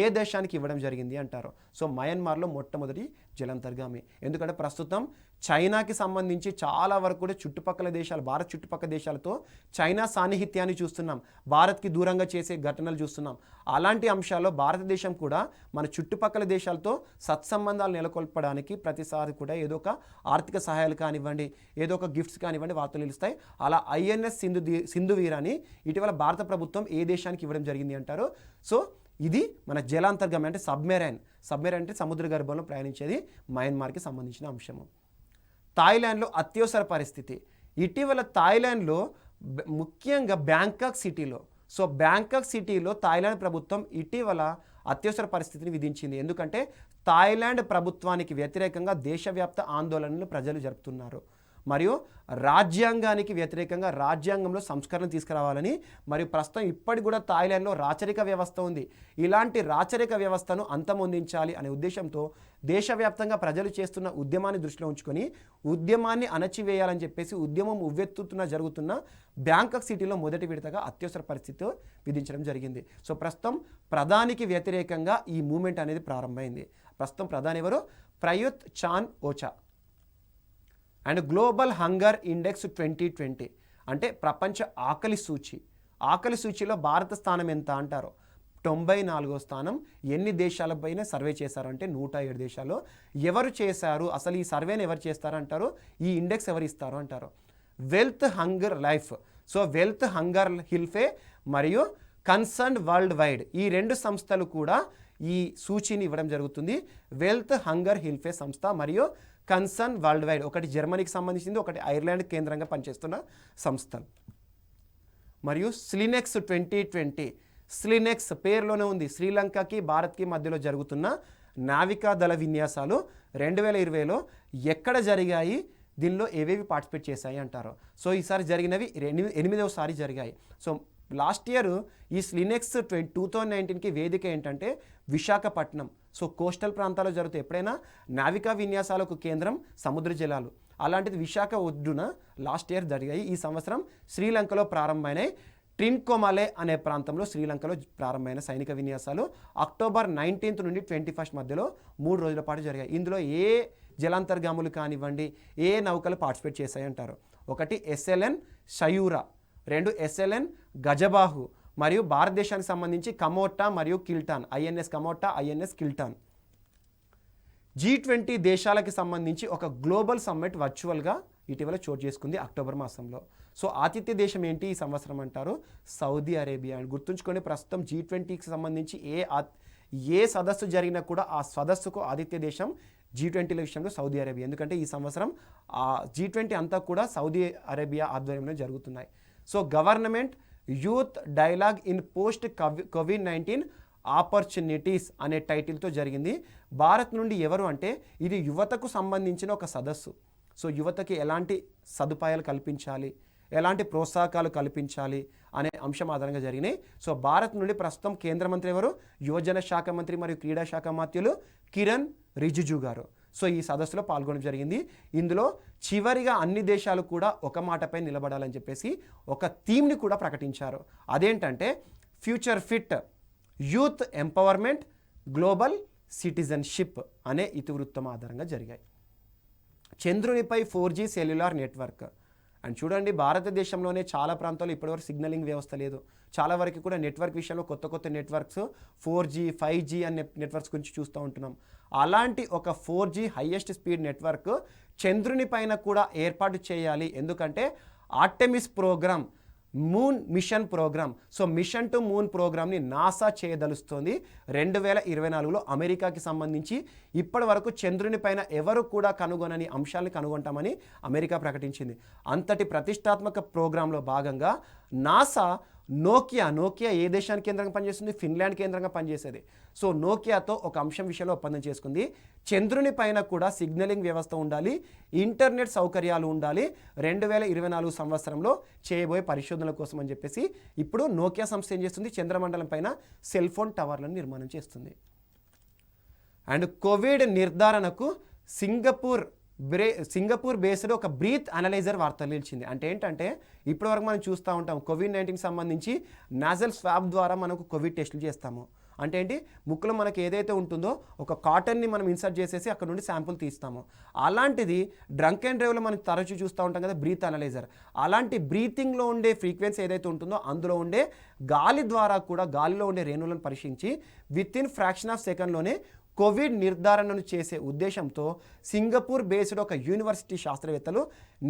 ఏ దేశానికి ఇవ్వడం జరిగింది అంటారు? సో మయన్మార్లో మొట్టమొదటి జలాంతర్గామి. ఎందుకంటే ప్రస్తుతం చైనాకి సంబంధించి చాలా వరకు కూడా చుట్టుపక్కల దేశాలు, భారత్ చుట్టుపక్కల దేశాలతో చైనా సాన్నిహిత్యాన్ని చూస్తున్నాం, భారత్కి దూరంగా చేసే ఘటనలు చూస్తున్నాం. అలాంటి అంశాల్లో భారతదేశం కూడా మన చుట్టుపక్కల దేశాలతో సత్సంబంధాలు నెలకొల్పడానికి ప్రతిసారి కూడా ఏదో ఒక ఆర్థిక సహాయాలు కానివ్వండి, ఏదో ఒక గిఫ్ట్స్ కానివ్వండి వార్తలు నిలుస్తాయి. అలా INS సింధువీరాని ఇటీవల భారత ప్రభుత్వం ఏ దేశానికి ఇవ్వడం జరిగింది అంటారు? సో ఇది మన జలాంతర్గామి అంటే సబ్మెరైన్ అంటే సముద్ర గర్భంలో ప్రయాణించేది మయన్మార్కి సంబంధించిన అంశము. థాయిలాండ్లో అత్యవసర పరిస్థితి. ఇటీవల థాయిలాండ్లో ముఖ్యంగా బ్యాంకాక్ సిటీలో థాయిలాండ్ ప్రభుత్వం ఇటీవల అత్యవసర పరిస్థితిని విధించింది. ఎందుకంటే థాయిలాండ్ ప్రభుత్వానికి వ్యతిరేకంగా దేశవ్యాప్త ఆందోళనలు ప్రజలు జరుపుతున్నారు. మరియు రాజ్యాంగానికి వ్యతిరేకంగా రాజ్యాంగంలో సంస్కరణ తీసుకురావాలని, మరియు ప్రస్తుతం ఇప్పటికి కూడా థాయిలాండ్లో రాచరిక వ్యవస్థ ఉంది. ఇలాంటి రాచరిక వ్యవస్థను అంతమొందించాలి అనే ఉద్దేశంతో దేశవ్యాప్తంగా ప్రజలు చేస్తున్న ఉద్యమాన్ని దృష్టిలో ఉంచుకొని ఉద్యమాన్ని అణచివేయాలని చెప్పేసి ఉద్యమం ఉవ్వెత్తున జరుగుతున్న బ్యాంకాక్ సిటీలో మొదటి విడతగా అత్యవసర పరిస్థితి విధించడం జరిగింది. సో ప్రస్తుతం ప్రధానికి వ్యతిరేకంగా ఈ మూమెంట్ అనేది ప్రారంభమైంది. ప్రస్తుతం ప్రధాని ఎవరు? ప్రయుత్ చాన్ ఓచా. అండ్ గ్లోబల్ హంగర్ ఇండెక్స్ 2020 అంటే ప్రపంచ ఆకలి సూచీలో భారత స్థానం ఎంత అంటారు? 94వ స్థానం. ఎన్ని దేశాలపైన సర్వే చేశారు అంటే 107 దేశాలు. ఎవరు చేశారు? అసలు ఈ సర్వేని ఎవరు చేస్తారు అంటారు? ఈ ఇండెక్స్ ఎవరు ఇస్తారు అంటారు? Welthungerhilfe. So Welthungerhilfe మరియు కన్సర్న్ వరల్డ్ వైడ్ ఈ రెండు సంస్థలు కూడా ఈ సూచీని ఇవ్వడం జరుగుతుంది. వెల్త్ హంగర్ హిల్ఫే సంస్థ మరియు కన్సర్న్ వరల్డ్ వైడ్, ఒకటి జర్మనీకి సంబంధించింది, ఒకటి ఐర్లాండ్ కేంద్రంగా పనిచేస్తున్న సంస్థలు. మరియు స్లినెక్స్ 2020. స్లినెక్స్ పేరులోనే ఉంది. శ్రీలంకకి భారత్కి మధ్యలో జరుగుతున్న నావికా దళ విన్యాసాలు 2020లో ఎక్కడ జరిగాయి, దీనిలో ఏవేవి పార్టిసిపేట్ చేశాయి అంటారు? సో ఈసారి జరిగినవి 8వసారి జరిగాయి. సో లాస్ట్ ఇయర్ ఈ స్లినెక్స్ 2019కి వేదిక ఏంటంటే విశాఖపట్నం. సో కోస్టల్ ప్రాంతాల్లో జరుగుతాయి. ఎప్పుడైనా నావికా విన్యాసాలకు కేంద్రం సముద్ర జలాలు. అలాంటిది విశాఖ ఒడ్డున లాస్ట్ ఇయర్ జరిగాయి. ఈ సంవత్సరం శ్రీలంకలో ప్రారంభమైనాయి. ట్రిన్కోమలే అనే ప్రాంతంలో శ్రీలంకలో ప్రారంభమైన సైనిక విన్యాసాలు అక్టోబర్ 19th నుండి 21st మధ్యలో 3 రోజుల పాటు జరిగాయి. ఇందులో ఏ జలాంతర్గాములు కానివ్వండి, ఏ నౌకలు పార్టిసిపేట్ చేశాయి అంటారు? ఒకటి SLN షయూరా, 2 SLN గజబాహు, మరియు భారతదేశానికి సంబంధించి కమోటా మరియు కిల్టాన్, INS కమోటా, INS కిల్టాన్. G20 దేశాలకు సంబంధించి ఒక గ్లోబల్ సమ్మిట్ వర్చువల్గా ఇటీవల చోటు చేసుకుంది అక్టోబర్ మాసంలో. సో ఆతిథ్య దేశం ఏంటి ఈ సంవత్సరం అంటారు? Saudi Arabia. అని గుర్తుంచుకొని ప్రస్తుతం G20కి సంబంధించి ఏ సదస్సు జరిగినా కూడా ఆ సదస్సుకు ఆతిథ్య దేశం G20ల విషయంలో సౌదీ అరేబియా. ఎందుకంటే ఈ సంవత్సరం G20 అంతా కూడా సౌదీ అరేబియా ఆధ్వర్యంలో జరుగుతున్నాయి. So government youth dialogue in post COVID-19 opportunities అనే టైటిల్తో జరిగింది. భారత్ నుండి ఎవరు అంటే ఇది యువతకు సంబంధించిన ఒక సదస్సు. సో యువతకి ఎలాంటి సదుపాయాలు కల్పించాలి, ఎలాంటి ప్రోత్సాహకాలు కల్పించాలి అనే అంశం ఆధారంగా జరిగినాయి. సో భారత్ నుండి ప్రస్తుతం కేంద్ర మంత్రి ఎవరు? యువజన శాఖ మంత్రి మరియు క్రీడా శాఖ మంత్రులు కిరణ్ రిజిజు గారు. సో ఈ సదస్సులో పాల్గొనడం జరిగింది. ఇందులో చివరిగా అన్ని దేశాలు కూడా ఒక మాటపై నిలబడాలని చెప్పేసి ఒక థీమ్ని కూడా ప్రకటించారు. అదేంటంటే future fit, youth empowerment, global citizenship అనే ఇతివృత్తం ఆధారంగా జరిగాయి. చంద్రునిపై 4G సెల్యులార్ నెట్వర్క్. అండ్ చూడండి, భారతదేశంలోనే చాలా ప్రాంతాల్లో ఇప్పటివరకు సిగ్నలింగ్ వ్యవస్థ లేదు. చాలా వరకు కూడా నెట్వర్క్ విషయంలో కొత్త నెట్వర్క్స్ 4G 5G అనే నెట్వర్క్స్ గురించి చూస్తూ ఉంటున్నాం. అలాంటి ఒక 4G హైయెస్ట్ స్పీడ్ నెట్వర్క్ చంద్రుని పైన కూడా ఏర్పాటు చేయాలి. ఎందుకంటే Artemis programme, moon mission programme, so mission to moon ప్రోగ్రామ్ని నాసా చేయదలుస్తోంది. 2024లో అమెరికాకి సంబంధించి ఇప్పటి వరకు చంద్రుని పైన ఎవరు కూడా కనుగొనని అంశాలను కనుగొంటామని అమెరికా ప్రకటించింది. అంతటి ప్రతిష్టాత్మక ప్రోగ్రాంలో భాగంగా నాసా నోకియా ఏ దేశానికి కేంద్రంగా పనిచేస్తుంది? ఫిన్లాండ్ కేంద్రంగా పనిచేసేది. సో నోకియాతో ఒక అంశం విషయంలో ఒప్పందం చేసుకుంది. చంద్రుని పైన కూడా సిగ్నలింగ్ వ్యవస్థ ఉండాలి, ఇంటర్నెట్ సౌకర్యాలు ఉండాలి 2024 సంవత్సరంలో చేయబోయే పరిశోధనల కోసం అని చెప్పేసి ఇప్పుడు నోకియా సంస్థ ఏం చేస్తుంది? చంద్రమండలం పైన సెల్ ఫోన్ టవర్లను నిర్మాణం చేస్తుంది. అండ్ కోవిడ్ నిర్ధారణకు సింగపూర్ బేస్డ్ ఒక బ్రీత్ అనలైజర్ వార్తలు నిలిచింది. అంటే ఏంటంటే ఇప్పటివరకు మనం చూస్తూ ఉంటాం COVID-19 సంబంధించి నాజల్ స్వాబ్ ద్వారా మనకు కోవిడ్ టెస్టులు చేస్తాము. అంటే ఏంటి? ముక్కులో మనకి ఏదైతే ఉంటుందో ఒక కాటన్ని మనం ఇన్సర్ట్ చేసేసి అక్కడ నుండి శాంపుల్ తీస్తాము. అలాంటిది డ్రంక్ అండ్ డ్రైవ్లో మనం తరచూ చూస్తూ ఉంటాం కదా బ్రీత్ అనలైజర్. అలాంటి బ్రీతింగ్లో ఉండే ఫ్రీక్వెన్సీ ఏదైతే ఉంటుందో అందులో ఉండే గాలి ద్వారా కూడా గాలిలో ఉండే రేణువులను పరీక్షించి వితిన్ ఫ్రాక్షన్ ఆఫ్ సెకండ్లోనే కోవిడ్ నిర్ధారణను చేసే ఉద్దేశంతో సింగపూర్ బేస్డ్ ఒక యూనివర్సిటీ శాస్త్రవేత్తలు,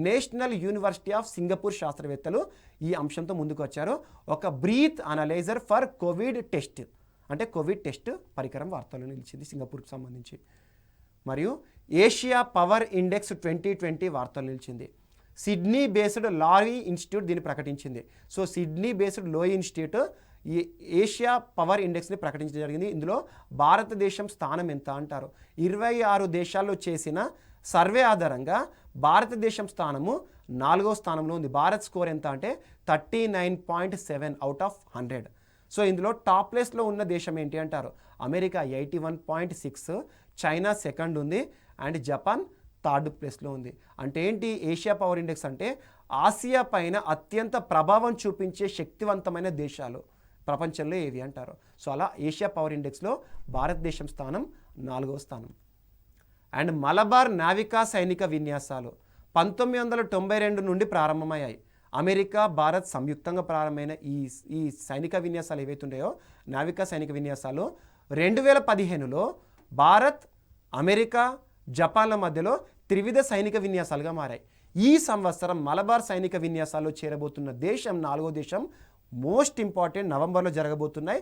నేషనల్ యూనివర్సిటీ ఆఫ్ సింగపూర్ శాస్త్రవేత్తలు ఈ అంశంతో ముందుకు వచ్చారు. ఒక breath analyser for Covid test, అంటే కోవిడ్ టెస్ట్ పరికరం వార్తల్లో నిలిచింది సింగపూర్కి సంబంధించి. మరియు ఏషియా పవర్ ఇండెక్స్ 2020 వార్తలు నిలిచింది. సిడ్నీ బేస్డ్ లారీ ఇన్స్టిట్యూట్ దీన్ని ప్రకటించింది. సో సిడ్నీ బేస్డ్ లోయ్ ఇన్స్టిట్యూట్ ఈ ఏషియా పవర్ ఇండెక్స్ని ప్రకటించడం జరిగింది. ఇందులో భారతదేశం స్థానం ఎంత అంటారు? 26 దేశాల్లో చేసిన సర్వే ఆధారంగా భారతదేశం స్థానము 4వ స్థానంలో ఉంది. భారత్ స్కోర్ ఎంత అంటే 39.7 అవుట్ ఆఫ్ 100. సో ఇందులో టాప్ ప్లేస్లో ఉన్న దేశం ఏంటి అంటారు? అమెరికా 81.6, చైనా సెకండ్ ఉంది, అండ్ జపాన్ థర్డ్ ప్లేస్లో ఉంది. అంటే ఏంటి ఏషియా పవర్ ఇండెక్స్ అంటే? ఆసియా పైన అత్యంత ప్రభావం చూపించే శక్తివంతమైన దేశాలు ప్రపంచంలో ఏవి అంటారు. సో అలా ఏషియా పవర్ ఇండెక్స్లో భారతదేశం స్థానం 4వ స్థానం. అండ్ మలబార్ నావికా సైనిక విన్యాసాలు 1992 నుండి ప్రారంభమయ్యాయి. అమెరికా, భారత్ సంయుక్తంగా ప్రారంభమైన ఈ సైనిక విన్యాసాలు ఏవైతే ఉన్నాయో నావికా సైనిక విన్యాసాలు 2015లో భారత్, అమెరికా, జపాన్ల మధ్యలో త్రివిధ సైనిక విన్యాసాలుగా మారాయి. ఈ సంవత్సరం మలబార్ సైనిక విన్యాసాల్లో చేరబోతున్న దేశం 4వ దేశం, మోస్ట్ ఇంపార్టెంట్, నవంబర్లో జరగబోతున్నాయి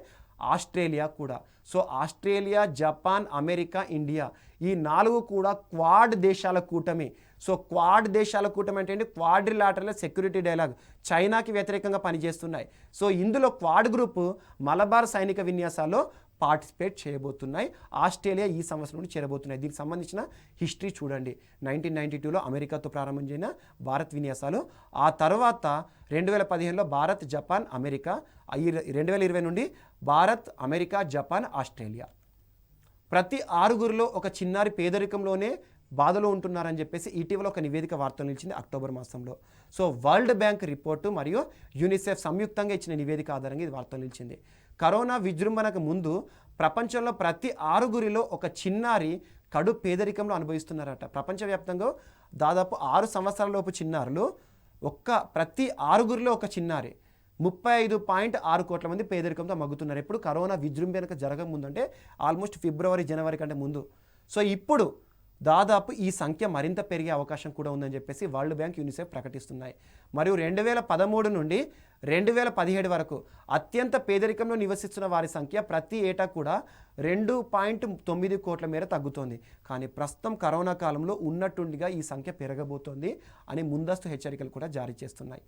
ఆస్ట్రేలియా కూడా. So Australia, Japan, America, India ఈ 4 కూడా క్వాడ్ దేశాల కూటమి. సో క్వాడ్ దేశాల కూటమి అంటే క్వాడ్రిలాటరల్ సెక్యూరిటీ డైలాగ్, చైనాకి వ్యతిరేకంగా పనిచేస్తున్నాయి. సో ఇందులో క్వాడ్ గ్రూప్ మలబార్ సైనిక విన్యాసాల్లో పార్టిసిపేట్ చేయబోతున్నాయి. ఆస్ట్రేలియా ఈ సంవత్సరం నుండి చేరబోతున్నాయి. దీనికి సంబంధించిన హిస్టరీ చూడండి. 1992లో అమెరికాతో ప్రారంభించిన భారత్ విన్యాసాలు, ఆ తర్వాత 2015లో భారత్, జపాన్, అమెరికా, 2020 నుండి భారత్, అమెరికా, జపాన్, ఆస్ట్రేలియా. ప్రతి 6గురిలో ఒక చిన్నారి పేదరికంలోనే బాధలో ఉంటున్నారని చెప్పేసి ఇటీవల ఒక నివేదిక వార్తలు నిలిచింది అక్టోబర్ మాసంలో. సో వరల్డ్ బ్యాంక్ రిపోర్టు మరియు యూనిసెఫ్ సంయుక్తంగా ఇచ్చిన నివేదిక ఆధారంగా ఇది వార్తలు నిలిచింది. కరోనా విజృంభణకు ముందు ప్రపంచంలో ప్రతి 6గురిలో ఒక చిన్నారి కడు పేదరికంలో అనుభవిస్తున్నారట. ప్రపంచవ్యాప్తంగా దాదాపు 6 సంవత్సరాలలోపు చిన్నారులు ప్రతి 6గురిలో ఒక చిన్నారి 35.6 కోట్ల మంది పేదరికంతో మగ్గుతున్నారు. ఎప్పుడు? కరోనా విజృంభణకు జరగకముందంటే ఆల్మోస్ట్ ఫిబ్రవరి, జనవరి కంటే ముందు. సో ఇప్పుడు దాదాపు ఈ సంఖ్య మరింత పెరిగే అవకాశం కూడా ఉందని చెప్పేసి వరల్డ్ బ్యాంక్, యూనిసెఫ్ ప్రకటిస్తున్నాయి. మరియు 2013 నుండి 2017 వరకు అత్యంత పేదరికంలో నివసిస్తున్న వారి సంఖ్య ప్రతి ఏటా కూడా 2.9 కోట్ల మేర తగ్గుతోంది. కానీ ప్రస్తుతం కరోనా కాలంలో ఉన్నట్టుండిగా ఈ సంఖ్య పెరగబోతోంది అని ముందస్తు హెచ్చరికలు కూడా జారీ చేస్తున్నాయి.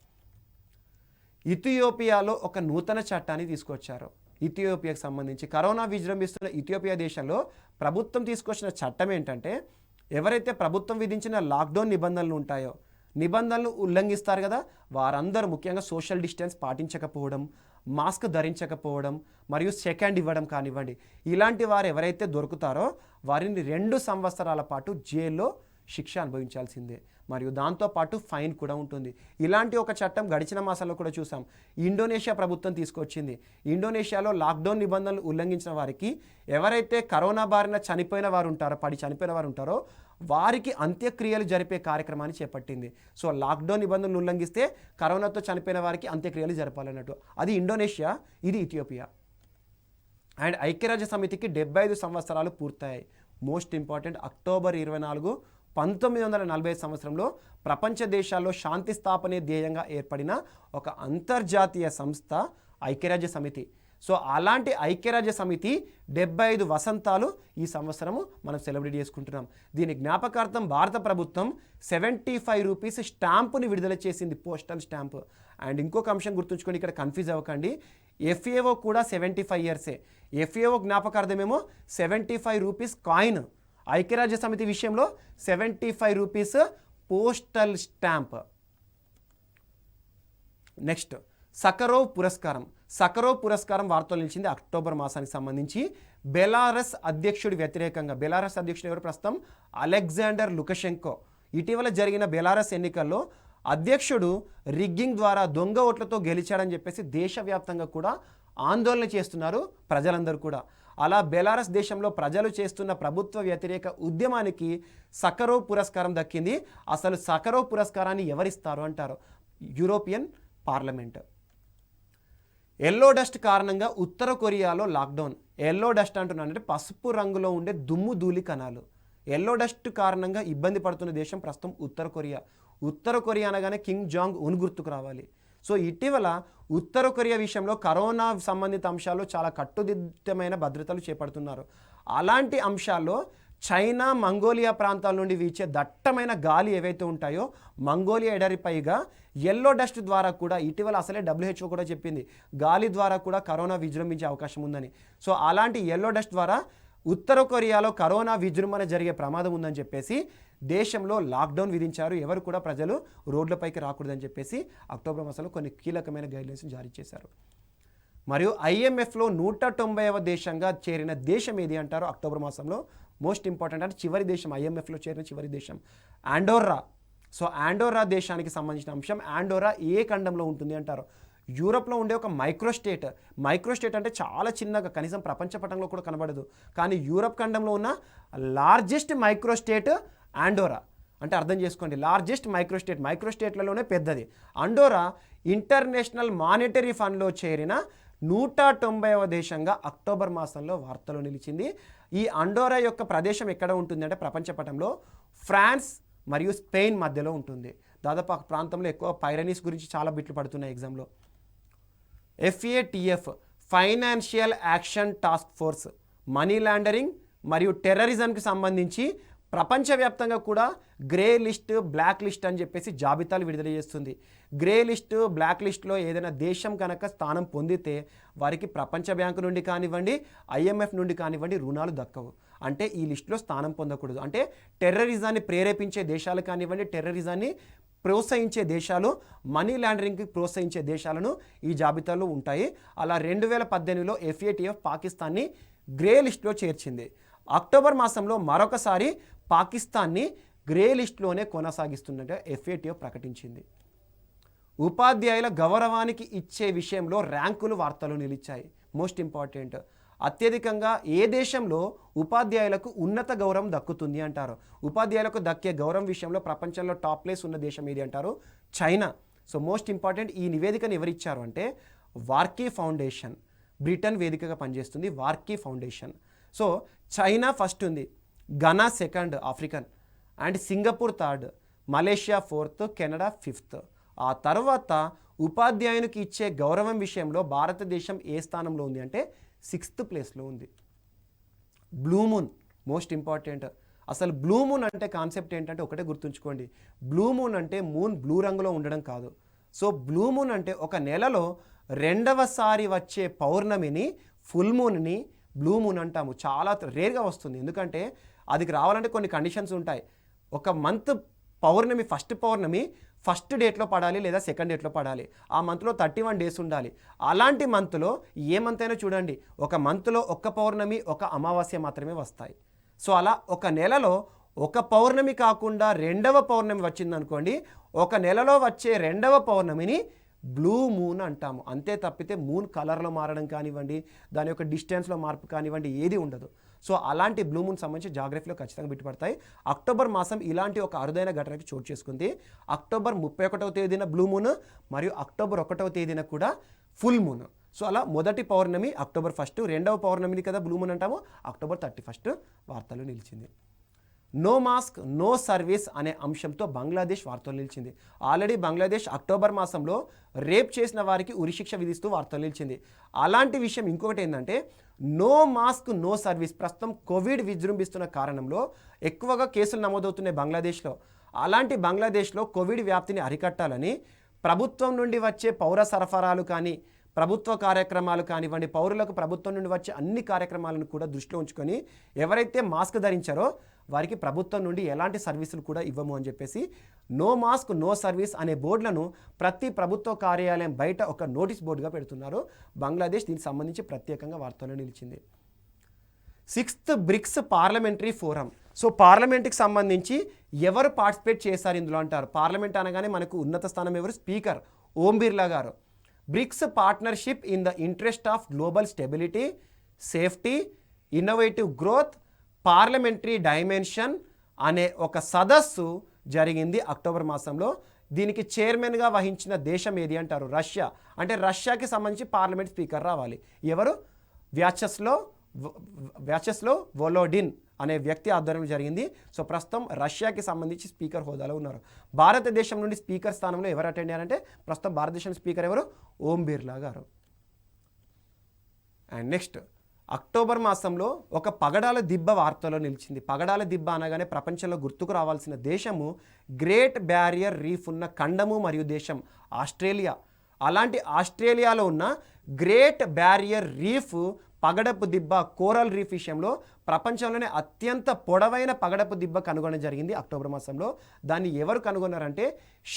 ఇథియోపియాలో ఒక నూతన చట్టాన్ని తీసుకొచ్చారు. ఇథియోపియాకు సంబంధించి కరోనా విజృంభిస్తున్న ఇథియోపియా దేశంలో ప్రభుత్వం తీసుకొచ్చిన చట్టం ఏంటంటే, ఎవరైతే ప్రభుత్వం విధించిన లాక్డౌన్ నిబంధనలు ఉంటాయో, నిబంధనలు ఉల్లంఘిస్తారు కదా, వారందరూ ముఖ్యంగా సోషల్ డిస్టెన్స్ పాటించకపోవడం, మాస్క్ ధరించకపోవడం మరియు సెకండ్ ఇవ్వడం కానివ్వండి, ఇలాంటి వారు ఎవరైతే దొరుకుతారో వారిని 2 సంవత్సరాల పాటు జైల్లో శిక్ష అనుభవించాల్సిందే, మరియు దాంతోపాటు ఫైన్ కూడా ఉంటుంది. ఇలాంటి ఒక చట్టం గడిచిన మాసాల్లో కూడా చూసాం. ఇండోనేషియా ప్రభుత్వం తీసుకొచ్చింది. ఇండోనేషియాలో లాక్డౌన్ నిబంధనలు ఉల్లంఘించిన వారికి, ఎవరైతే కరోనా బారిన చనిపోయిన వారు ఉంటారో, చనిపోయిన వారు ఉంటారో వారికి అంత్యక్రియలు జరిపే కార్యక్రమాన్ని చేపట్టింది. సో లాక్డౌన్ నిబంధనలు ఉల్లంఘిస్తే కరోనాతో చనిపోయిన వారికి అంత్యక్రియలు జరపాలన్నట్టు. అది ఇండోనేషియా, ఇది ఇథియోపియా. అండ్ ఐక్యరాజ్య సమితికి 75 సంవత్సరాలు పూర్తయ్యాయి. మోస్ట్ ఇంపార్టెంట్, అక్టోబర్ 24, 1940 సంవత్సరంలో ప్రపంచ దేశాల్లో శాంతి స్థాపనే ధ్యేయంగా ఏర్పడిన ఒక అంతర్జాతీయ సంస్థ ఐక్యరాజ్య సమితి. సో అలాంటి ఐక్యరాజ్య సమితి 75 వసంతాలు ఈ సంవత్సరము మనం సెలబ్రేట్ చేసుకుంటున్నాం. దీని జ్ఞాపకార్థం భారత ప్రభుత్వం 75 రూపీస్ స్టాంపుని విడుదల చేసింది, పోస్టల్ స్టాంపు. అండ్ ఇంకొక అంశం గుర్తుంచుకొని ఇక్కడ కన్ఫ్యూజ్ అవ్వకండి, FAO కూడా 75 ఇయర్సే. FAO జ్ఞాపకార్థమేమో 75 rupees coin. ఐక్యరాజ్య సమితి విషయంలో 75 రూపీస్ పోస్టల్ స్టాంప్. నెక్స్ట్, సకరోవ్ పురస్కారం. సకరోవ్ పురస్కారం వార్తలు నిలిచింది అక్టోబర్ మాసానికి సంబంధించి. బెలారస్ అధ్యక్షుడి వ్యతిరేకంగా, బెలారస్ అధ్యక్షుడు ఎవరు ప్రస్తుతం? Alexander Lukashenko. ఇటీవల జరిగిన బెలారస్ ఎన్నికల్లో అధ్యక్షుడు రిగ్గింగ్ ద్వారా దొంగ ఓట్లతో గెలిచాడని చెప్పేసి దేశవ్యాప్తంగా కూడా ఆందోళన చేస్తున్నారు ప్రజలందరూ కూడా. అలా బెలారస్ దేశంలో ప్రజలు చేస్తున్న ప్రభుత్వ వ్యతిరేక ఉద్యమానికి సకరోవ్ పురస్కారం దక్కింది. అసలు సకరోవ్ పురస్కారాన్ని ఎవరిస్తారు అంటారు? European parliament. ఎల్లో డస్ట్ కారణంగా ఉత్తర కొరియాలో లాక్డౌన్. ఎల్లో డస్ట్ అంటున్నానంటే పసుపు రంగులో ఉండే దుమ్ము ధూళి కణాలు. ఎల్లో డస్ట్ కారణంగా ఇబ్బంది పడుతున్న దేశం ప్రస్తుతం ఉత్తర కొరియా. ఉత్తర కొరియా అనగానే కిమ్ జాంగ్ ఉన్ గుర్తుకు రావాలి. సో ఇటీవల ఉత్తర కొరియా విషయంలో కరోనా సంబంధిత అంశాల్లో చాలా కట్టుదిట్టమైన భద్రతలు చేపడుతున్నారు. అలాంటి అంశాల్లో చైనా, మంగోలియా ప్రాంతాల నుండి వీచే దట్టమైన గాలి ఏవైతే ఉంటాయో, మంగోలియా ఎడరిపైగా ఎల్లో డస్ట్ ద్వారా కూడా ఇటీవల అసలే WHO కూడా చెప్పింది గాలి ద్వారా కూడా కరోనా విజృంభించే అవకాశం ఉందని. సో అలాంటి ఎల్లో డస్ట్ ద్వారా ఉత్తర కొరియాలో కరోనా విజృంభణ జరిగే ప్రమాదం ఉందని చెప్పేసి దేశంలో లాక్డౌన్ విధించారు. ఎవరు కూడా ప్రజలు రోడ్లపైకి రాకూడదని చెప్పేసి అక్టోబర్ మాసంలో కొన్ని కీలకమైన గైడ్లైన్స్ జారీ చేశారు. మరియు IMFలో 190వ దేశంగా చేరిన దేశం ఏది అంటారు అక్టోబర్ మాసంలో? మోస్ట్ ఇంపార్టెంట్ అంటే చివరి దేశం, IMFలో చేరిన చివరి దేశం ఆండోర్రా. సో ఆండోర్రా దేశానికి సంబంధించిన అంశం. ఆండోర్రా ఏ ఖండంలో ఉంటుంది అంటారు? యూరోప్లో ఉండే ఒక మైక్రోస్టేట్. మైక్రోస్టేట్ అంటే చాలా చిన్నగా, కనీసం ప్రపంచ పటంలో కూడా కనబడదు. కానీ యూరోప్ ఖండంలో ఉన్న లార్జెస్ట్ మైక్రోస్టేట్ ఆండోర్రా. అంటే అర్థం చేసుకోండి, లార్జెస్ట్ మైక్రోస్టేట్, మైక్రోస్టేట్లలోనే పెద్దది. ఆండోర్రా ఇంటర్నేషనల్ మానిటరీ ఫండ్లో చేరిన 190వ దేశంగా అక్టోబర్ మాసంలో వార్తలో నిలిచింది. ఈ ఆండోర్రా యొక్క ప్రదేశం ఎక్కడ ఉంటుంది అంటే ప్రపంచ పటంలో ఫ్రాన్స్ మరియు స్పెయిన్ మధ్యలో ఉంటుంది. దాదాపు ఆ ప్రాంతంలో ఎక్కువ పైరనీస్ గురించి చాలా బిట్లు పడుతున్నాయి ఎగ్జామ్లో. FATF financial action task force money laundering మరియు టెర్రరిజంకి సంబంధించి ప్రపంచవ్యాప్తంగా కూడా గ్రే లిస్ట్, బ్లాక్ లిస్ట్ అని చెప్పేసి జాబితాలు విడుదల చేస్తుంది. గ్రే లిస్ట్, బ్లాక్ లిస్ట్లో ఏదైనా దేశం కనుక స్థానం పొందితే వారికి ప్రపంచ బ్యాంకు నుండి కానివ్వండి, IMF నుండి కానివ్వండి రుణాలు దక్కవు. అంటే ఈ లిస్టులో స్థానం పొందకూడదు. అంటే టెర్రరిజాన్ని ప్రేరేపించే దేశాలు కానివ్వండి, టెర్రరిజాన్ని ప్రోత్సహించే దేశాలు, మనీ లాండరింగ్కి ప్రోత్సహించే దేశాలను ఈ జాబితాలో ఉంటాయి. అలా 2018లో FATF పాకిస్తాన్ని గ్రే లిస్టులో చేర్చింది. అక్టోబర్ మాసంలో మరొకసారి పాకిస్తాన్ని గ్రే లిస్టులోనే కొనసాగిస్తున్నట్టు FATF ప్రకటించింది. ఉపాధ్యాయుల గౌరవానికి ఇచ్చే విషయంలో ర్యాంకులు వార్తలు నిలిచాయి. మోస్ట్ ఇంపార్టెంట్, అత్యధికంగా ఏ దేశంలో ఉపాధ్యాయులకు ఉన్నత గౌరవం దక్కుతుంది అంటారు? ఉపాధ్యాయులకు దక్కే గౌరవం విషయంలో ప్రపంచంలో టాప్ ప్లేస్ ఉన్న దేశం ఏది అంటారు? చైనా. సో మోస్ట్ ఇంపార్టెంట్, ఈ నివేదికను ఎవరిచ్చారు అంటే వార్కీ ఫౌండేషన్. బ్రిటన్ వేదికగా పనిచేస్తుంది వార్కీ ఫౌండేషన్. సో చైనా ఫస్ట్ ఉంది, Ghana second African, and Singapore third, Malaysia fourth, Canada fifth. ఆ తర్వాత ఉపాధ్యాయునికి ఇచ్చే గౌరవం విషయంలో భారతదేశం ఏ స్థానంలో ఉంది అంటే 6th ప్లేస్లో ఉంది. Blue moon most important. అసలు బ్లూ మూన్ అంటే కాన్సెప్ట్ ఏంటంటే ఒకటే గుర్తుంచుకోండి, బ్లూ మూన్ అంటే మూన్ బ్లూ రంగులో ఉండడం కాదు. సో బ్లూ మూన్ అంటే ఒక నెలలో 2వసారి వచ్చే పౌర్ణమిని, ఫుల్ మూన్ని బ్లూ మూన్ అంటాము. చాలా రేర్గా వస్తుంది, ఎందుకంటే అది రావాలంటే కొన్ని కండిషన్స్ ఉంటాయి. ఒక మంత్ పౌర్ణమి, ఫస్ట్ పౌర్ణమి ఫస్ట్ డేట్లో పడాలి లేదా సెకండ్ డేట్లో పడాలి. ఆ మంత్లో 31 డేస్ ఉండాలి. అలాంటి మంత్లో ఏ మంత్ అయినా చూడండి, ఒక మంత్లో ఒక్క పౌర్ణమి, ఒక అమావాస్య మాత్రమే వస్తాయి. సో అలా ఒక నెలలో ఒక పౌర్ణమి కాకుండా రెండవ పౌర్ణమి వచ్చిందనుకోండి, ఒక నెలలో వచ్చే రెండవ పౌర్ణమిని బ్లూ మూన్ అంటాము. అంతే తప్పితే మూన్ కలర్లో మారడం కానివ్వండి, దాని యొక్క డిస్టెన్స్లో మార్పు కానివ్వండి ఏది ఉండదు. సో అలాంటి బ్లూ మూన్ సంబంధించి జాగ్రఫీలో ఖచ్చితంగా బిట్టుపడతాయి. అక్టోబర్ మాసం ఇలాంటి ఒక అరుదైన ఘటనకి చోటు చేసుకుంది. అక్టోబర్ 31వ తేదీన బ్లూ మూన్ మరియు అక్టోబర్ 1వ తేదీన కూడా ఫుల్ మూన్. సో అలా మొదటి పౌర్ణమి అక్టోబర్ 1, రెండవ పౌర్ణమిని కదా బ్లూ మూన్ అంటాము, అక్టోబర్ 31 వార్తలు నిలిచింది. నో మాస్క్ నో సర్వీస్ అనే అంశంతో బంగ్లాదేశ్ వార్తలు నిలిచింది. ఆల్రెడీ బంగ్లాదేశ్ అక్టోబర్ మాసంలో రేప్ చేసిన వారికి ఉరిశిక్ష విధిస్తూ వార్తలు నిలిచింది. అలాంటి విషయం ఇంకొకటి ఏంటంటే నో మాస్క్ నో సర్వీస్. ప్రస్తుతం కోవిడ్ విజృంభిస్తున్న కారణంలో ఎక్కువగా కేసులు నమోదవుతున్నాయి బంగ్లాదేశ్లో. అలాంటి బంగ్లాదేశ్లో కోవిడ్ వ్యాప్తిని అరికట్టాలని ప్రభుత్వం నుండి వచ్చే పౌర సరఫరాలు కానీ, ప్రభుత్వ కార్యక్రమాలు కానివ్వండి, పౌరులకు ప్రభుత్వం నుండి వచ్చే అన్ని కార్యక్రమాలను కూడా దృష్టిలో ఉంచుకొని ఎవరైతే మాస్క్ ధరించారో వారికి ప్రభుత్వం నుండి ఎలాంటి సర్వీసులు కూడా ఇవ్వము అని చెప్పేసి నో మాస్క్ నో సర్వీస్ అనే బోర్డులను ప్రతి ప్రభుత్వ కార్యాలయం బయట ఒక నోటీస్ బోర్డుగా పెడుతున్నారు. బంగ్లాదేశ్ దీనికి సంబంధించి ప్రత్యేకంగా వార్తల్లో నిలిచింది. 6th bricks parliamentary forum. So పార్లమెంట్కి సంబంధించి ఎవరు పార్టిసిపేట్ చేశారు ఇందులో అంటారు. పార్లమెంట్ అనగానే మనకు ఉన్నత స్థానం ఎవరు? స్పీకర్ ఓం బిర్లా గారు. BRICS partnership in the interest of global stability, safety, innovative growth, parliamentary dimension అనే ఒక సదస్సు జరిగింది అక్టోబర్ మాసంలో. దీనికి చైర్మన్గా వహించిన దేశం ఏది అంటారు? రష్యా. అంటే రష్యాకి సంబంధించి పార్లమెంట్ స్పీకర్ రావాలి. ఎవరు? వ్యాచెస్లో వోలోడిన్ అనే వ్యక్తి ఆధ్వర్యంలో జరిగింది. సో ప్రస్తుతం రష్యాకి సంబంధించి స్పీకర్ హోదాలో ఉన్నారు. భారతదేశం నుండి స్పీకర్ స్థానంలో ఎవరు అటెండ్ అయ్యారంటే ప్రస్తుతం భారతదేశం స్పీకర్ ఎవరు? ఓం బిర్లా గారు. అండ్ నెక్స్ట్ అక్టోబర్ మాసంలో ఒక పగడాల దిబ్బ వార్తలో నిలిచింది. పగడాల దిబ్బ అనగానే ప్రపంచంలో గుర్తుకు రావాల్సిన దేశము గ్రేట్ బ్యారియర్ రీఫ్ ఉన్న ఖండము మరియు దేశం ఆస్ట్రేలియా. అలాంటి ఆస్ట్రేలియాలో ఉన్న గ్రేట్ బ్యారియర్ రీఫ్ పగడపు దిబ్బ కోరల్ రీఫ్ విషయంలో ప్రపంచంలోనే అత్యంత పొడవైన పగడపు దిబ్బ కనుగొనడం జరిగింది అక్టోబర్ మాసంలో. దాన్ని ఎవరు కనుగొన్నారంటే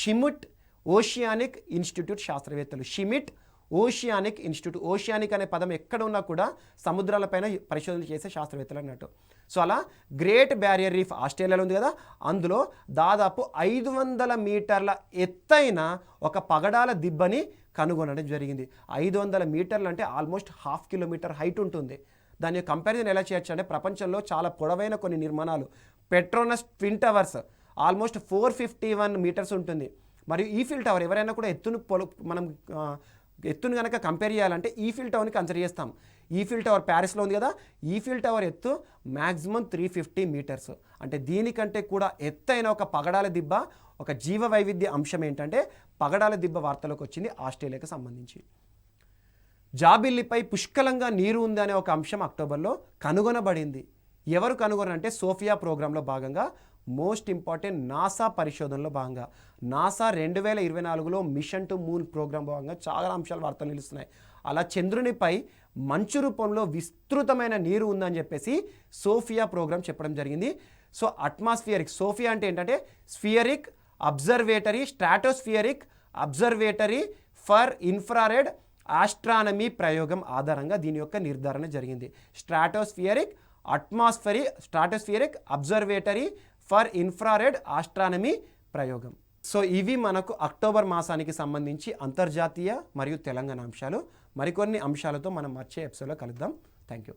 షిమిట్ ఓషియానిక్ ఇన్స్టిట్యూట్ శాస్త్రవేత్తలు. షిమిట్ ఓషియానిక్ ఇన్స్టిట్యూట్. ఓషియానిక్ అనే పదం ఎక్కడ ఉన్నా కూడా సముద్రాలపైన పరిశోధనలు చేసే శాస్త్రవేత్తలు అన్నట్టు. సో అలా గ్రేట్ బ్యారియర్ రీఫ్ ఆస్ట్రేలియాలో ఉంది కదా, అందులో దాదాపు 500 మీటర్ల ఎత్తైన ఒక పగడాల దిబ్బని కనుగొనడం జరిగింది. 500 మీటర్లు అంటే ఆల్మోస్ట్ 1/2 కిలోమీటర్ హైట్ ఉంటుంది. దాని కంపారిజన్ ఎలా చేయొచ్చు అంటే ప్రపంచంలో చాలా పొడవైన కొన్ని నిర్మాణాలు, Petronas twin towers almost 451 metres ఉంటుంది. మరియు ఈఫిల్ టవర్, ఎవరైనా కూడా మనం ఎత్తును కనుక కంపేర్ చేయాలంటే ఈఫిల్ టవర్ని కన్సిడర్ చేస్తాం. ఈఫిల్ టవర్ ప్యారిస్లో ఉంది కదా, ఈఫిల్ టవర్ ఎత్తు మ్యాక్సిమం 350 మీటర్స్. అంటే దీనికంటే కూడా ఎత్తైన ఒక పగడాల దిబ్బ. ఒక జీవ వైవిధ్య అంశం ఏంటంటే పగడాల దిబ్బ వార్తలోకి వచ్చింది ఆస్ట్రేలియాకి సంబంధించి. జాబిల్లిపై పుష్కలంగా నీరు ఉంది అనే ఒక అంశం అక్టోబర్లో కనుగొనబడింది. ఎవరు కనుగొనంటే సోఫియా ప్రోగ్రాంలో భాగంగా, మోస్ట్ ఇంపార్టెంట్ నాసా పరిశోధనలో భాగంగా, నాసా 2024లో మిషన్ టు మూన్ ప్రోగ్రాం భాగంగా చాలా అంశాలు వార్తలు నిలుస్తున్నాయి. అలా చంద్రునిపై మంచు రూపంలో విస్తృతమైన నీరు ఉందని చెప్పేసి సోఫియా ప్రోగ్రాం చెప్పడం జరిగింది. సో అట్మాస్ఫియరిక్, సోఫియా అంటే ఏంటంటే spheric observatory, stratospheric observatory for infrared astronomy ప్రయోగం ఆధారంగా దీని యొక్క నిర్ధారణ జరిగింది. Stratospheric observatory for infrared astronomy ప్రయోగం. సో ఇవి మనకు అక్టోబర్ మాసానికి సంబంధించి అంతర్జాతీయ మరియు తెలంగాణ అంశాలు. మరికొన్ని అంశాలతో మనం వచ్చే ఎపిసోడ్లో కలుద్దాం. Thank you.